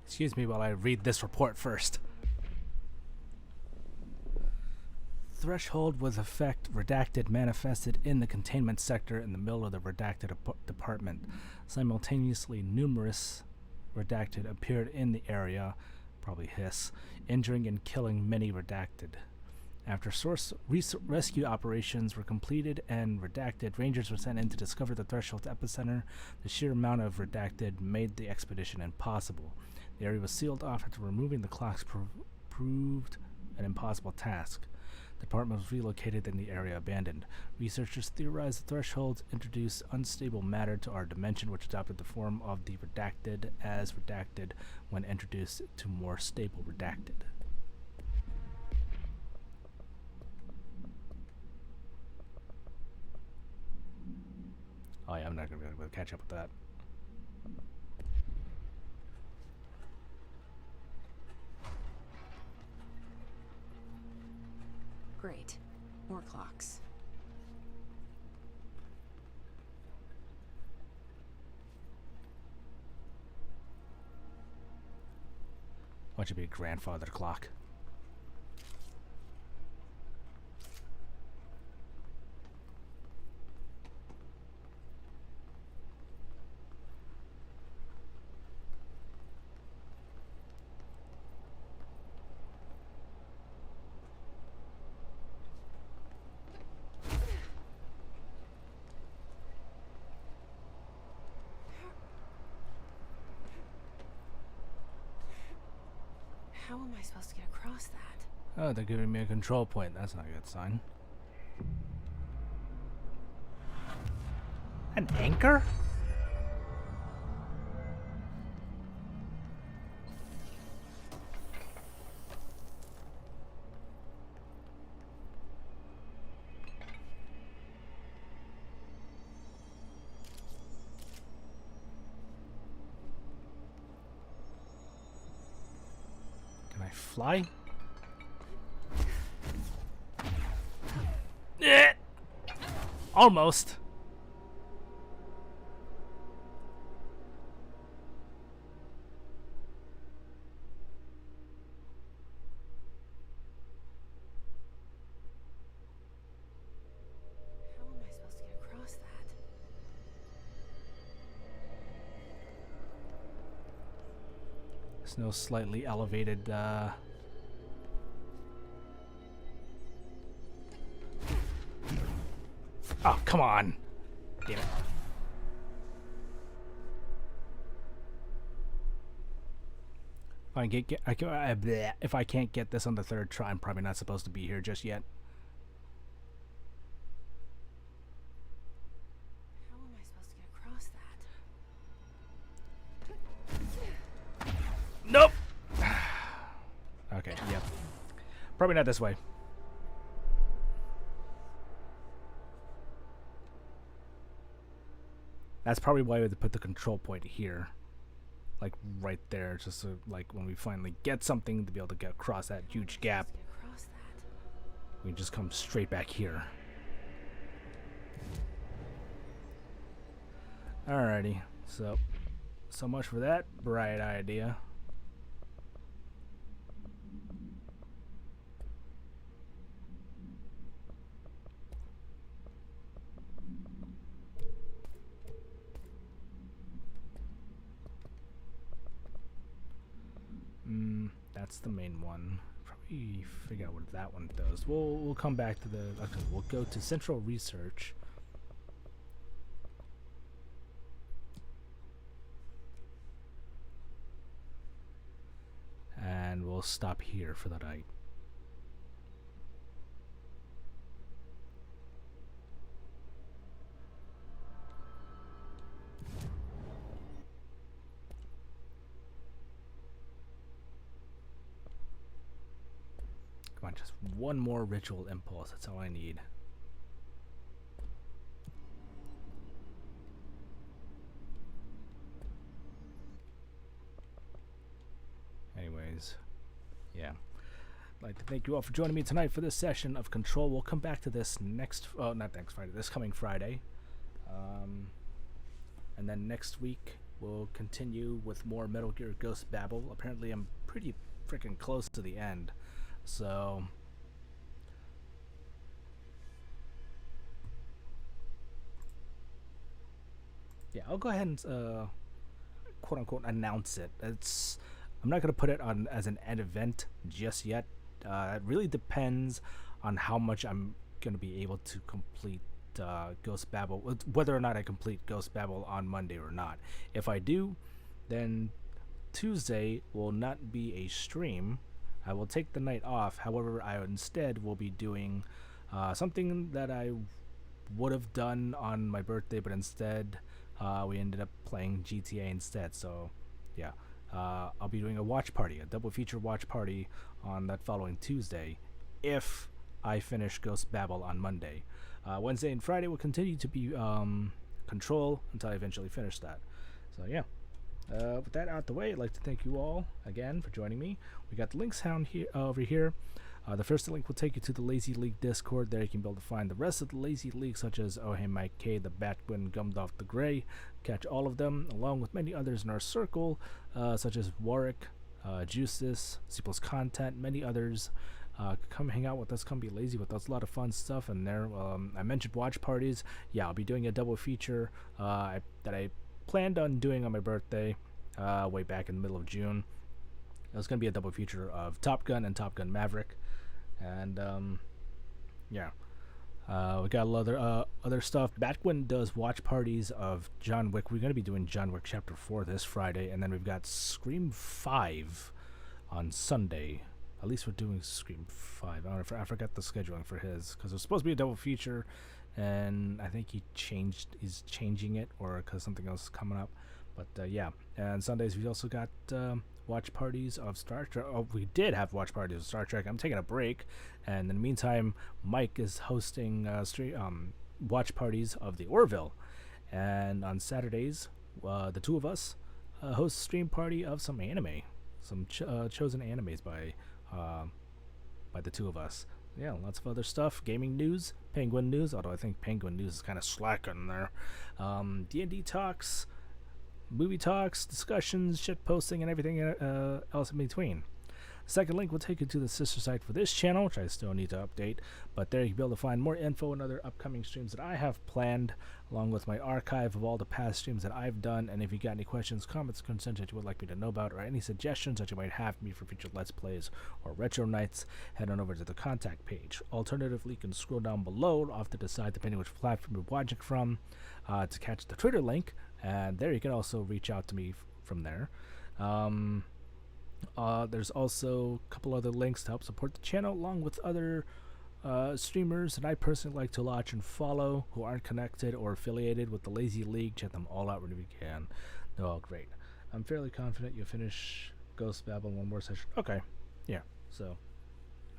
Excuse me while I read this report first. Threshold was effect redacted manifested in the containment sector in the middle of the redacted department. Simultaneously, numerous redacted appeared in the area, probably hiss, injuring and killing many redacted. After source rescue operations were completed and redacted, rangers were sent in to discover the threshold's epicenter. The sheer amount of redacted made the expedition impossible. The area was sealed off after removing the clocks proved an impossible task. The department was relocated and the area abandoned. Researchers theorized the thresholds introduced unstable matter to our dimension, which adopted the form of the redacted as redacted when introduced to more stable redacted. Oh yeah, I'm not going to be able to catch up with that. Great. More clocks. Why don't you be a grandfather clock? How am I supposed to get across that? Oh, they're giving me a control point. That's not a good sign. An anchor? fly? Eh! Almost. How am I supposed to get across that? There's no slightly elevated, Oh, come on. Damn it. If I can't get this on the third try, I'm probably not supposed to be here just yet. How am I supposed to get across that? Nope. Okay, yep. Probably not this way. That's probably why we had to put the control point here. Like right there, just so like when we finally get something to be able to get across that huge gap, we can just come straight back here. Alrighty, so much for that bright idea. That's the main one. Probably figure out what that one does. We'll come back to the. Okay, we'll go to Central Research. And we'll stop here for the night. Come on, just one more ritual impulse. That's all I need. Anyways, yeah. I'd like to thank you all for joining me tonight for this session of Control. We'll come back to this not next Friday, this coming Friday. And then next week, we'll continue with more Metal Gear Ghost Babel. Apparently, I'm pretty freaking close to the end. So, yeah, I'll go ahead and quote unquote announce it. I'm not gonna put it on as an end event just yet. It really depends on how much I'm gonna be able to complete Ghost Babel, whether or not I complete Ghost Babel on Monday or not. If I do, then Tuesday will not be a stream. I will take the night off. However, I instead will be doing something that I would have done on my birthday, but instead we ended up playing GTA instead. So, yeah, I'll be doing a watch party, a double feature watch party on that following Tuesday, if I finish Ghost Babel on Monday. Wednesday and Friday will continue to be Control until I eventually finish that. So, yeah. With that out the way, I'd like to thank you all again for joining me. We got the links down here over here. The first link will take you to the Lazy League Discord. There you can be able to find the rest of the Lazy League, such as Oh Hey Mike K, the Batwin, Gumdolph the Grey. Catch all of them, along with many others in our circle, such as Warwick, Justice, C+ Content, many others. Come hang out with us, come be lazy with us. A lot of fun stuff in there. I mentioned watch parties. Yeah, I'll be doing a double feature that I planned on doing on my birthday way back in the middle of June. It was going to be a double feature of Top Gun and Top Gun Maverick. And yeah, we got a lot of other stuff. Batwin does watch parties of John Wick. We're going to be doing John Wick Chapter 4 this Friday, and then we've got Scream 5 on Sunday. At least we're doing Scream 5. I forgot the scheduling for his, because it was supposed to be a double feature, and I think he's changing it, or because something else is coming up. But yeah, and Sundays we also got watch parties of Star Trek. Oh, we did have watch parties of Star Trek. I'm taking a break, and in the meantime, Mike is hosting watch parties of the Orville. And on Saturdays, the two of us host a stream party of some anime, some chosen animes by by the two of us. Yeah, lots of other stuff. Gaming news, Penguin news, although I think Penguin news is kind of slacking there. D&D talks, movie talks, discussions, shit posting, and everything else in between. Second link will take you to the sister site for this channel, which I still need to update, but there you'll be able to find more info and other upcoming streams that I have planned, along with my archive of all the past streams that I've done. And if you got any questions, comments, concerns that you would like me to know about, or any suggestions that you might have for me for future Let's Plays or Retro Nights, head on over to the contact page. Alternatively, you can scroll down below off to the side, depending which platform you're watching from, to catch the Twitter link, and there you can also reach out to me from there. There's also a couple other links to help support the channel, along with other streamers that I personally like to watch and follow who aren't connected or affiliated with the Lazy League. Check them all out whenever you can. They're all great. I'm fairly confident you'll finish Ghost Babel in one more session. Okay, yeah. So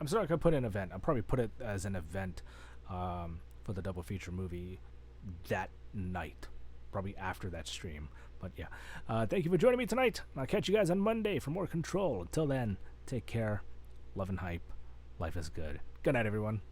I'm still not gonna put in an event. I'll probably put it as an event for the double feature movie that night, probably after that stream. But yeah, thank you for joining me tonight. I'll catch you guys on Monday for more Control. Until then, take care, love and hype. Life is good. Good night, everyone.